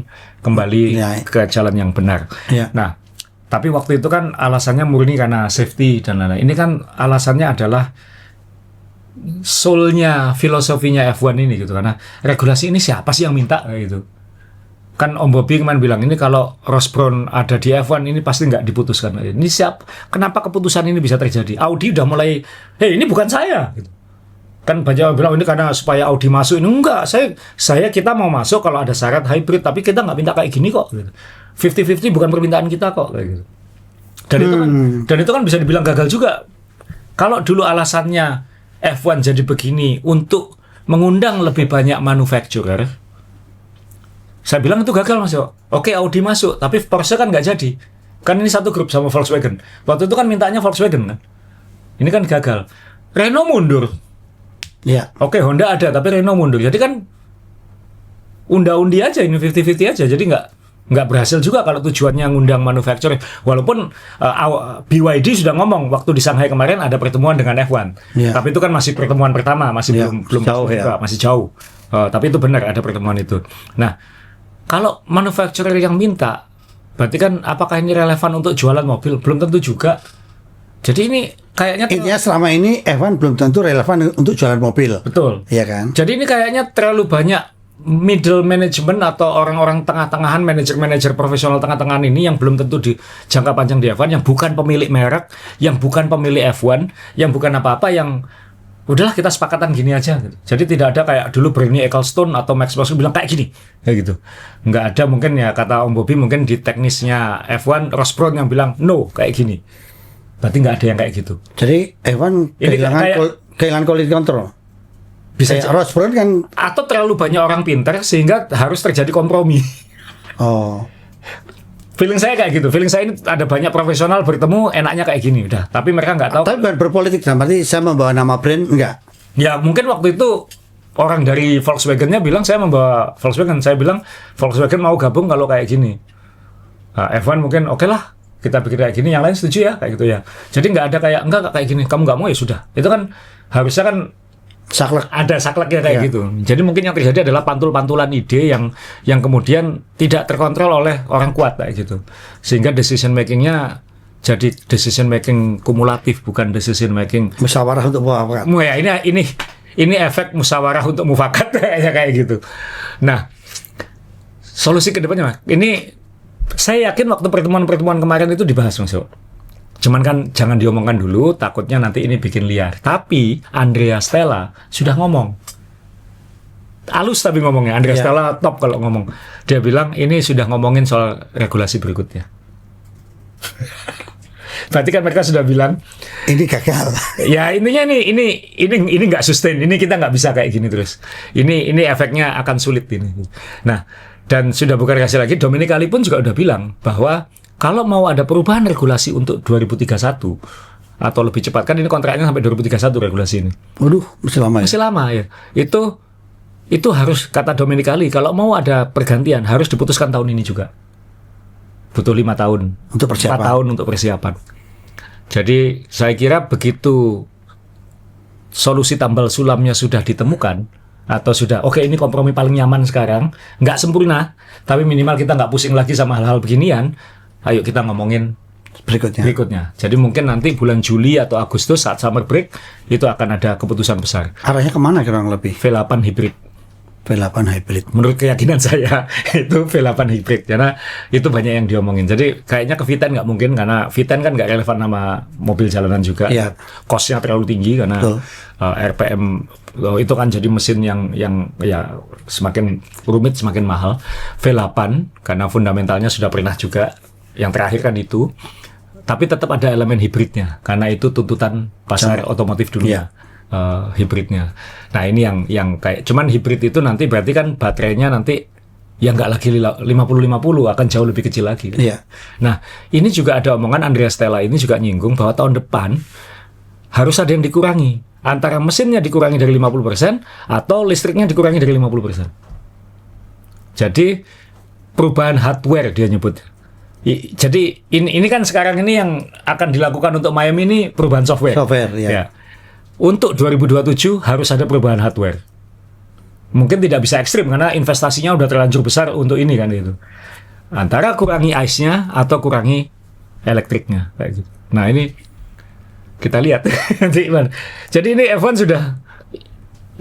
kembali ke jalan yang benar. Nah, tapi waktu itu kan alasannya murni karena safety dan lain-lain. Ini kan alasannya adalah soul-nya, filosofinya F1 ini gitu karena regulasi ini siapa sih yang minta kayak gitu. Kan Om Bobby kemarin bilang ini kalau Ross Brown ada di F1 ini pasti nggak diputuskan. Ini kenapa keputusan ini bisa terjadi? Audi udah mulai, ini bukan saya. Gitu. Kan banyak orang bilang ini karena supaya Audi masuk. Ini enggak, kita mau masuk kalau ada syarat hybrid, tapi kita nggak minta kayak gini kok. 50-50 bukan permintaan kita kok kayak gitu. Dan itu kan bisa dibilang gagal juga. Kalau dulu alasannya F1 jadi begini untuk mengundang lebih banyak manufacturer, saya bilang itu gagal Mas Yo. Oke, Audi masuk, tapi Porsche kan nggak jadi. Kan ini satu grup sama Volkswagen. Waktu itu kan mintanya Volkswagen kan. Ini kan gagal. Renault mundur. Ya. Oke, Honda ada, tapi Renault mundur. Jadi kan unda-undi aja, ini 50-50 aja. Jadi nggak berhasil juga kalau tujuannya ngundang manufacturer. Walaupun BYD sudah ngomong waktu di Shanghai kemarin ada pertemuan dengan F1. Ya. Tapi itu kan masih pertemuan pertama, masih belum jauh masih jauh. Tapi itu benar ada pertemuan itu. Nah, kalau manufacturer yang minta, berarti kan apakah ini relevan untuk jualan mobil? Belum tentu juga. Jadi ini kayaknya intinya selama ini F1 belum tentu relevan untuk jualan mobil. Betul. Iya kan? Jadi ini kayaknya terlalu banyak middle management atau orang-orang tengah-tengahan, manajer-manajer profesional tengah-tengahan ini yang belum tentu di jangka panjang di F1, yang bukan pemilik merek, yang bukan pemilik F1, yang bukan apa-apa, yang udahlah kita sepakatan gini aja. Jadi tidak ada kayak dulu Bernie Ecclestone atau Max Verstappen bilang kayak gini, kayak gitu. Nggak ada mungkin ya kata Om Bobby mungkin di teknisnya F1 Ross Brown yang bilang no kayak gini. Berarti nggak ada yang kayak gitu. Jadi F1 kehilangan quality control. Bisa Ross Brown kan, atau terlalu banyak orang pintar sehingga harus terjadi kompromi. oh, Feeling saya kayak gitu. Feeling saya ini ada banyak profesional bertemu enaknya kayak gini udah. Tapi mereka nggak tahu. tapi berpolitik, berarti saya membawa nama brand enggak? Ya mungkin waktu itu orang dari Volkswagen-nya bilang saya membawa Volkswagen. Saya bilang Volkswagen mau gabung kalau kayak gini. Nah, F1 mungkin oke lah kita bikin kayak gini. Yang lain setuju ya kayak gitu ya. Jadi nggak ada kayak enggak kayak gini. Kamu nggak mau ya sudah. Itu kan harusnya kan Saklek. ada sakleknya kayak Ya. gitu. Jadi mungkin yang terjadi adalah pantul-pantulan ide yang kemudian tidak terkontrol oleh orang kuat kayak gitu. Sehingga decision makingnya jadi decision making kumulatif bukan decision making Musyawarah untuk apa? ya ini efek musyawarah untuk mufakat kayak gitu. Nah, solusi ke depannya Mas. Ini saya yakin waktu pertemuan-pertemuan kemarin itu dibahas Mas Yo. Cuman kan jangan diomongkan dulu, takutnya nanti ini bikin liar. Tapi Andrea Stella sudah ngomong. Halus tapi ngomongnya. Andrea Stella top kalau ngomong. Dia bilang ini sudah ngomongin soal regulasi berikutnya. Berarti kan mereka sudah bilang Ini gagal. ya intinya ini nggak sustain. Ini kita nggak bisa kayak gini terus. Ini efeknya akan sulit ini. Nah, dan sudah bukan rahasia lagi, Dominicali pun juga udah bilang bahwa kalau mau ada perubahan regulasi untuk 2031 atau lebih cepat, kan ini kontraknya sampai 2031 regulasi ini. Waduh, masih lama ya? Masih lama ya. Itu harus, kata Dominicali, kalau mau ada pergantian harus diputuskan tahun ini juga. Butuh 5 tahun. Untuk persiapan. 4 tahun untuk persiapan. Jadi saya kira begitu solusi tambal sulamnya sudah ditemukan, atau sudah, oke ini kompromi paling nyaman sekarang, nggak sempurna, tapi minimal kita nggak pusing lagi sama hal-hal beginian, ayo kita ngomongin berikutnya. Jadi mungkin nanti bulan Juli atau Agustus saat summer break itu akan ada keputusan besar. Arahnya kemana kurang lebih? V8 hybrid. V8 hybrid. Menurut keyakinan saya itu V8 hybrid karena itu banyak yang diomongin. Jadi kayaknya ke V10 nggak mungkin karena V10 kan nggak relevan sama mobil jalanan juga. Iya. Cost-nya terlalu tinggi karena RPM itu kan jadi mesin yang ya semakin rumit semakin mahal. V8 karena fundamentalnya sudah pernah juga. Yang terakhir kan itu, tapi tetap ada elemen hibridnya karena itu tuntutan pasar otomotif dunia. Hibridnya. Nah ini yang kayak cuman hibrid itu nanti berarti kan baterainya nanti yang nggak lagi 50-50 akan jauh lebih kecil lagi. Kan? Iya. Nah ini juga ada omongan Andrea Stella ini juga nyinggung bahwa tahun depan harus ada yang dikurangi antara mesinnya dikurangi dari 50% atau listriknya dikurangi dari 50%. Jadi perubahan hardware dia nyebut. Jadi ini kan sekarang ini yang akan dilakukan untuk Miami ini perubahan software. Software, ya. Ya. Untuk 2027 harus ada perubahan hardware. Mungkin tidak bisa ekstrim karena investasinya udah terlanjur besar untuk ini kan itu. Antara kurangi ICE-nya atau kurangi elektriknya kayak gitu. Nah ini kita lihat nanti gimana. Jadi ini F1 sudah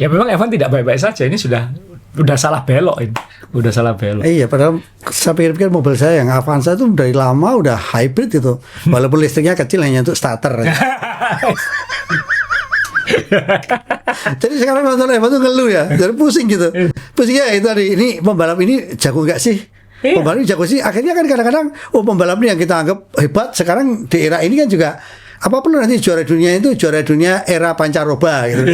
ya memang F1 tidak baik-baik saja. Ini sudah salah belok ini. Udah salah belok. Iya, padahal saya pikir mobil saya yang Avanza itu dari lama udah hybrid itu. Walaupun listriknya kecil hanya untuk starter. Jadi sekarang nonton F1 tuh ngeluh ya, jadi pusing gitu. Pusingnya itu tadi, ini pembalap ini jago nggak sih? Iya. Pembalap ini jago sih. Akhirnya kan kadang-kadang, pembalap ini yang kita anggap hebat sekarang di era ini kan juga apa perlu nanti juara dunia itu juara dunia era pancaroba gitu.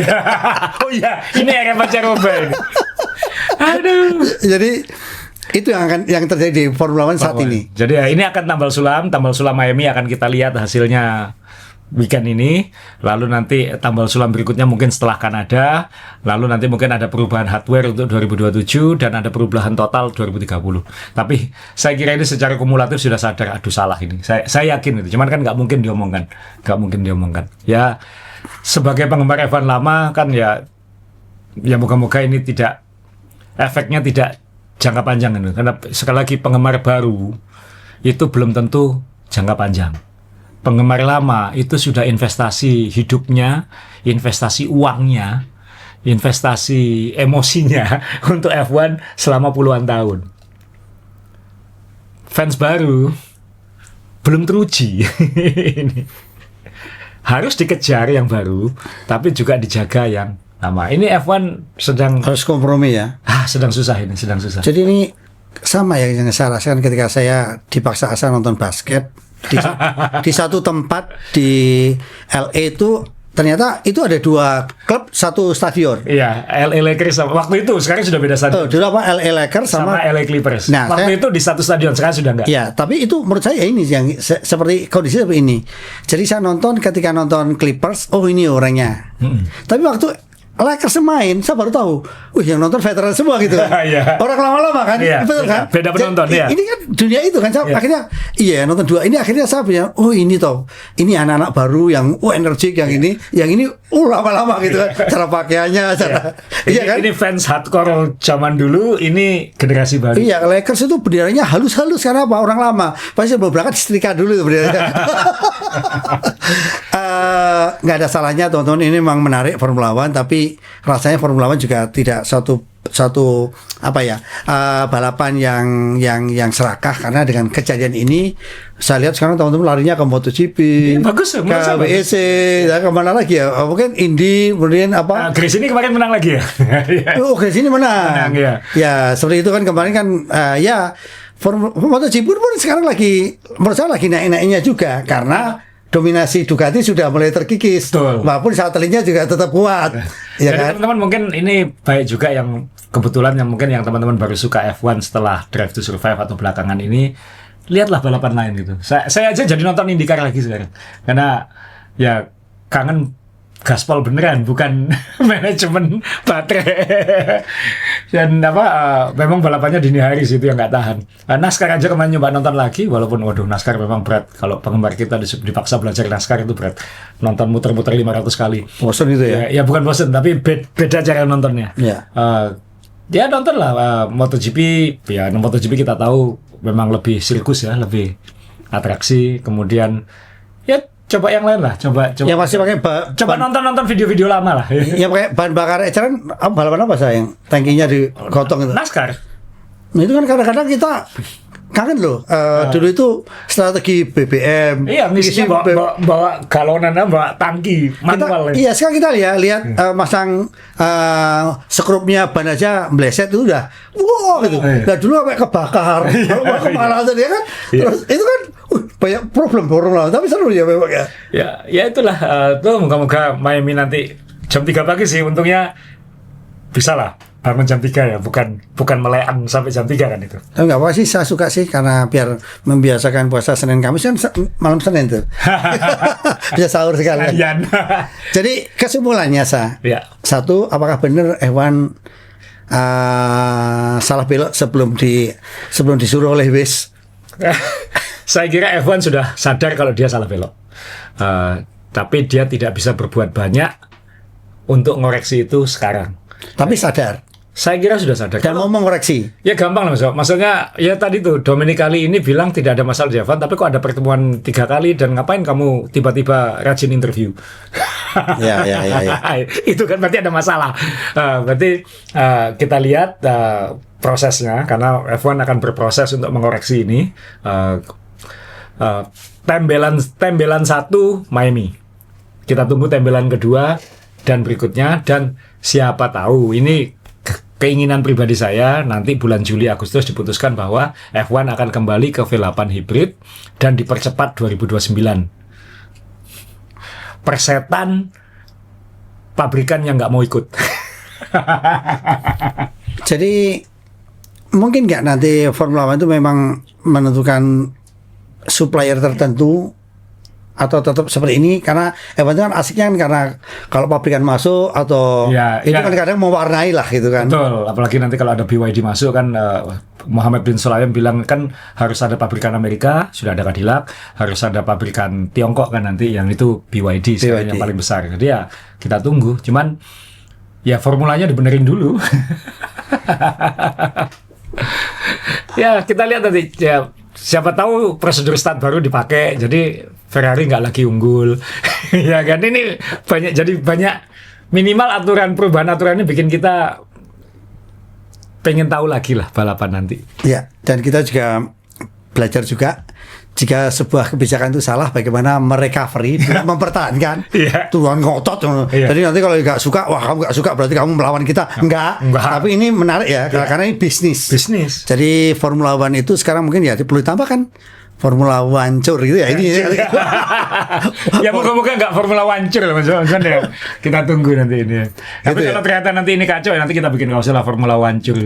Oh iya, ini era pancaroba ini. Aduh. Jadi itu yang terjadi di Formula One saat ini. Jadi ya ini akan tambal sulam Miami akan kita lihat hasilnya weekend ini, lalu nanti tambal sulam berikutnya mungkin setelah Kanada, lalu nanti mungkin ada perubahan hardware untuk 2027 dan ada perubahan total 2030. Tapi saya kira ini secara kumulatif sudah sadar, aduh salah ini. Saya yakin itu, cuman kan nggak mungkin diomongkan. Ya sebagai penggemar F1 lama kan ya moga-moga ini tidak efeknya tidak jangka panjang ini. Karena sekali lagi penggemar baru itu belum tentu jangka panjang. Penggemar lama itu sudah investasi hidupnya, investasi uangnya, investasi emosinya untuk F1 selama puluhan tahun. Fans baru belum teruji. Ini harus dikejar yang baru, tapi juga dijaga yang lama. Ini F1 sedang Harus kompromi ya. sedang susah ini, sedang susah. Jadi ini sama ya yang saya rasakan ketika saya dipaksa asa nonton basket di satu tempat di LA itu ternyata itu ada 2 klub satu stadion. Iya, LA Lakers waktu itu, sekarang sudah beda stadion. Dulu apa LA Lakers sama LA Clippers. Nah, waktu itu di satu stadion, sekarang sudah enggak. Ya, tapi itu menurut saya ini yang seperti kondisi seperti ini. Jadi saya ketika nonton Clippers, oh ini orangnya. Tapi waktu Lakers main, saya baru tahu, yang nonton veteran semua gitu kan. Orang lama-lama kan, Iya, betul kan? beda penonton. Jadi, ya. Ini kan dunia itu kan, akhirnya nonton 2 ini akhirnya saya punya, oh ini toh, ini anak-anak baru yang energik, yang ini lama-lama gitu kan, cara pakaiannya, cara, Ini, kan? ini fans hardcore zaman dulu, ini generasi baru. Iya, Lakers itu benderanya halus-halus karena apa? Orang lama. Pasti sebelum berangkat setrika dulu itu benderanya. Nggak ada salahnya teman-teman, ini memang menarik Formula One, tapi rasanya Formula One juga tidak satu balapan yang serakah, karena dengan kejadian ini saya lihat sekarang teman-teman larinya ke MotoGP, bagus, ke WEC, ya, kemana lagi ya? Mungkin Indy, kemudian apa? Grace ini kemarin menang lagi ya. Oh, Grace ini menang. Ya. Ya, seperti itu kan kemarin kan MotoGP pun sekarang lagi menurut saya lagi naik-naiknya juga karena dominasi Ducati sudah mulai terkikis. Betul. Walaupun satelitnya juga tetap kuat. Ya jadi kan? teman-teman mungkin ini baik juga yang kebetulan yang teman-teman baru suka F1 setelah Drive to Survive atau belakangan ini, lihatlah balapan lain gitu. Saya aja jadi nonton IndyCar lagi sekarang. Karena ya kangen gaspol beneran, bukan manajemen baterai. Dan memang balapannya dini hari sih, itu yang nggak tahan. NASCAR aja kemarin nyoba nonton lagi, walaupun NASCAR memang berat. Kalau penggemar kita dipaksa belajar NASCAR itu berat. Nonton muter-muter 500 kali. Bosan itu ya? Ya bukan bosan, tapi beda cara nontonnya. Ya. Ya nonton lah MotoGP. Ya MotoGP kita tahu memang lebih sirkus ya, lebih atraksi. Kemudian ya coba yang lain lah, coba. Yang masih pakai nonton video-video lama lah. Yang pakai bahan bakar eceran, balapan apa saya yang tangkinya digotong itu? NASCAR. Nah, itu kan kadang-kadang kita kangen loh. Dulu itu strategi BBM. Iya, misinya bawa galonan, bawa tangki manual. Iya, sekarang kita lihat masang skrupnya ban aja meleset itu udah wow gitu. Nah dulu sampai kebakar, kemana aja dia kan. Terus itu kan banyak problem lah, tapi seru ya memang ya. Ya itulah tuh moga-moga Miami nanti jam 3 pagi sih, untungnya bisa lah bangun jam 3 ya, bukan meleang sampai jam 3 kan itu. Tapi nggak apa sih, saya suka sih karena biar membiasakan puasa Senin Kamis kan malam Senin tuh. Bisa sahur sekali. Jadi kesimpulannya ya. Satu, apakah benar F1 salah belok sebelum disuruh oleh WEC? Saya kira F1 sudah sadar kalau dia salah belok. Tapi dia tidak bisa berbuat banyak untuk ngoreksi itu sekarang. Tapi sadar. Saya kira sudah sadar. Dan mau mengoreksi. Ya gampang lah Mas. Maksudnya ya tadi tuh Dominic kali ini bilang tidak ada masalah di F1, tapi kok ada pertemuan 3 kali dan ngapain kamu tiba-tiba rajin interview? Ya. Itu kan berarti ada masalah. Berarti kita lihat prosesnya, karena F1 akan berproses untuk mengoreksi ini. Tembelan 1 Miami. Kita tunggu tembelan kedua dan berikutnya, dan siapa tahu ini keinginan pribadi saya nanti bulan Juli Agustus diputuskan bahwa F1 akan kembali ke V8 hybrid dan dipercepat 2029. Persetan pabrikan yang nggak mau ikut. Jadi mungkin nggak nanti Formula One itu memang menentukan supplier tertentu atau tetap seperti ini, karena F1 itu kan asiknya kan karena kalau pabrikan masuk atau itu kan kadang mewarnai lah gitu kan. Betul, apalagi nanti kalau ada BYD masuk kan, Muhammad bin Sulayem bilang kan harus ada pabrikan Amerika, sudah ada Cadillac, harus ada pabrikan Tiongkok kan nanti yang itu BYD sekarang yang paling besar. Jadi ya kita tunggu, cuman ya formulanya dibenerin dulu. Ya kita lihat nanti ya, siapa tahu prosedur start baru dipakai jadi Ferrari nggak lagi unggul. Ya kan, ini banyak minimal perubahan aturan ini bikin kita pengen tahu lagi lah balapan nanti. Ya, dan kita juga belajar juga jika sebuah kebijakan itu salah, bagaimana merecovery, mempertahankan. Tuhan ngotot. Jadi nanti kalau nggak suka, wah kamu nggak suka berarti kamu melawan kita. Enggak. Tapi ini menarik ya, karena ini bisnis. Jadi Formula One itu sekarang mungkin ya perlu ditambahkan Formula Wancur gitu ya ini. Ya moga-moga nggak Formula Wancur Mas Johan ya. Kita tunggu nanti ini. Tapi gitu kalau ternyata nanti ini kacau ya, nanti kita bikin nggak usah lah Formula Wancur.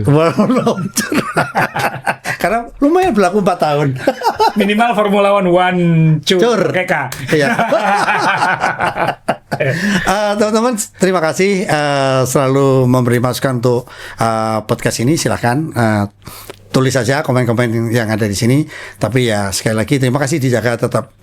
Karena lumayan berlaku 4 tahun. Minimal Formula One Wancur. Keka. Iya. Teman-teman, terima kasih selalu memberi masukan untuk podcast ini. Silahkan tulis saja komen-komen yang ada di sini. Tapi ya sekali lagi terima kasih, dijaga tetap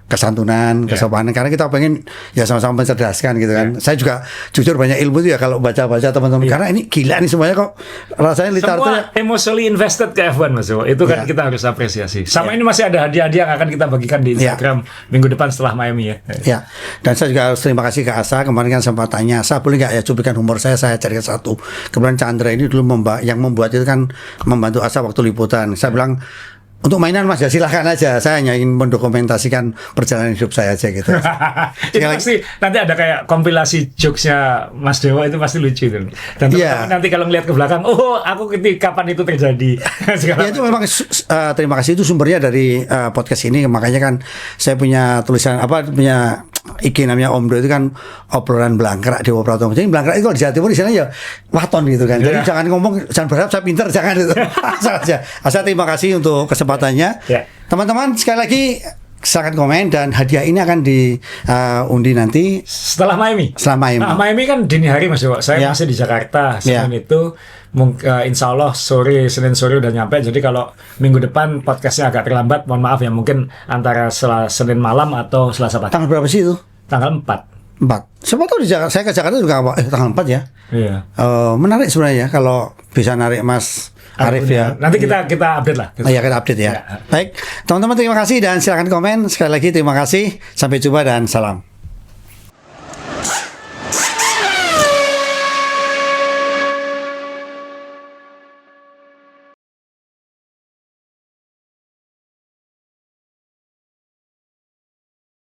kesantunan, kesopanan, karena kita pengen ya sama-sama mencerdaskan gitu kan. Saya juga jujur banyak ilmu tuh ya kalau baca-baca teman-teman, karena ini gila nih semuanya kok rasanya literatur semua emotionally invested ke F1 Mas Jo. Itu kan kita harus apresiasi. Sama ini masih ada hadiah-hadiah yang akan kita bagikan di Instagram minggu depan setelah Miami ya. Ya. Dan saya juga harus terima kasih ke Asa, kemarin kan sempat tanya, "Sa boleh nggak ya cuplikan humor saya carikan satu." Kemudian Chandra ini dulu yang membuat itu kan membantu Asa waktu liputan. Saya bilang, untuk mainan Mas ya silahkan aja, saya hanya ingin mendokumentasikan perjalanan hidup saya aja gitu. Itu pasti nanti ada kayak kompilasi jokesnya Mas Dewa, itu pasti lucu tuh. Dan nanti kalau ngeliat ke belakang, oh aku kapan itu terjadi. Ya itu memang terima kasih, itu sumbernya dari podcast ini. Makanya kan saya punya tulisan punya IG namanya Omdo, itu kan obrolan Blangkrak Dewa Pratomo. Jadi Blangkrak itu kalau di Jawa Timur di sana ya waton gitu kan. Jadi jangan ngomong, jangan berharap saya pintar, jangan itu. Asal terima kasih untuk kesempatannya. Teman-teman sekali lagi silahkan komen, dan hadiah ini akan diundi nanti setelah Miami. Nah, Miami kan dini hari Mas Dewa. Saya masih di Jakarta. Senin itu insya Allah Senin sore udah nyampe. Jadi kalau minggu depan podcastnya agak terlambat, mohon maaf ya, mungkin antara Senin malam atau Selasa pagi. Tanggal berapa sih itu? Tanggal 4. Siapa tahu di Jakarta, saya ke Jakarta juga tanggal 4 ya. Iya. Menarik sebenarnya kalau bisa narik Mas Arif ya. Nanti kita update lah. Iya, kita update ya. Baik, teman-teman terima kasih dan silakan komen. Sekali lagi terima kasih. Sampai jumpa dan salam.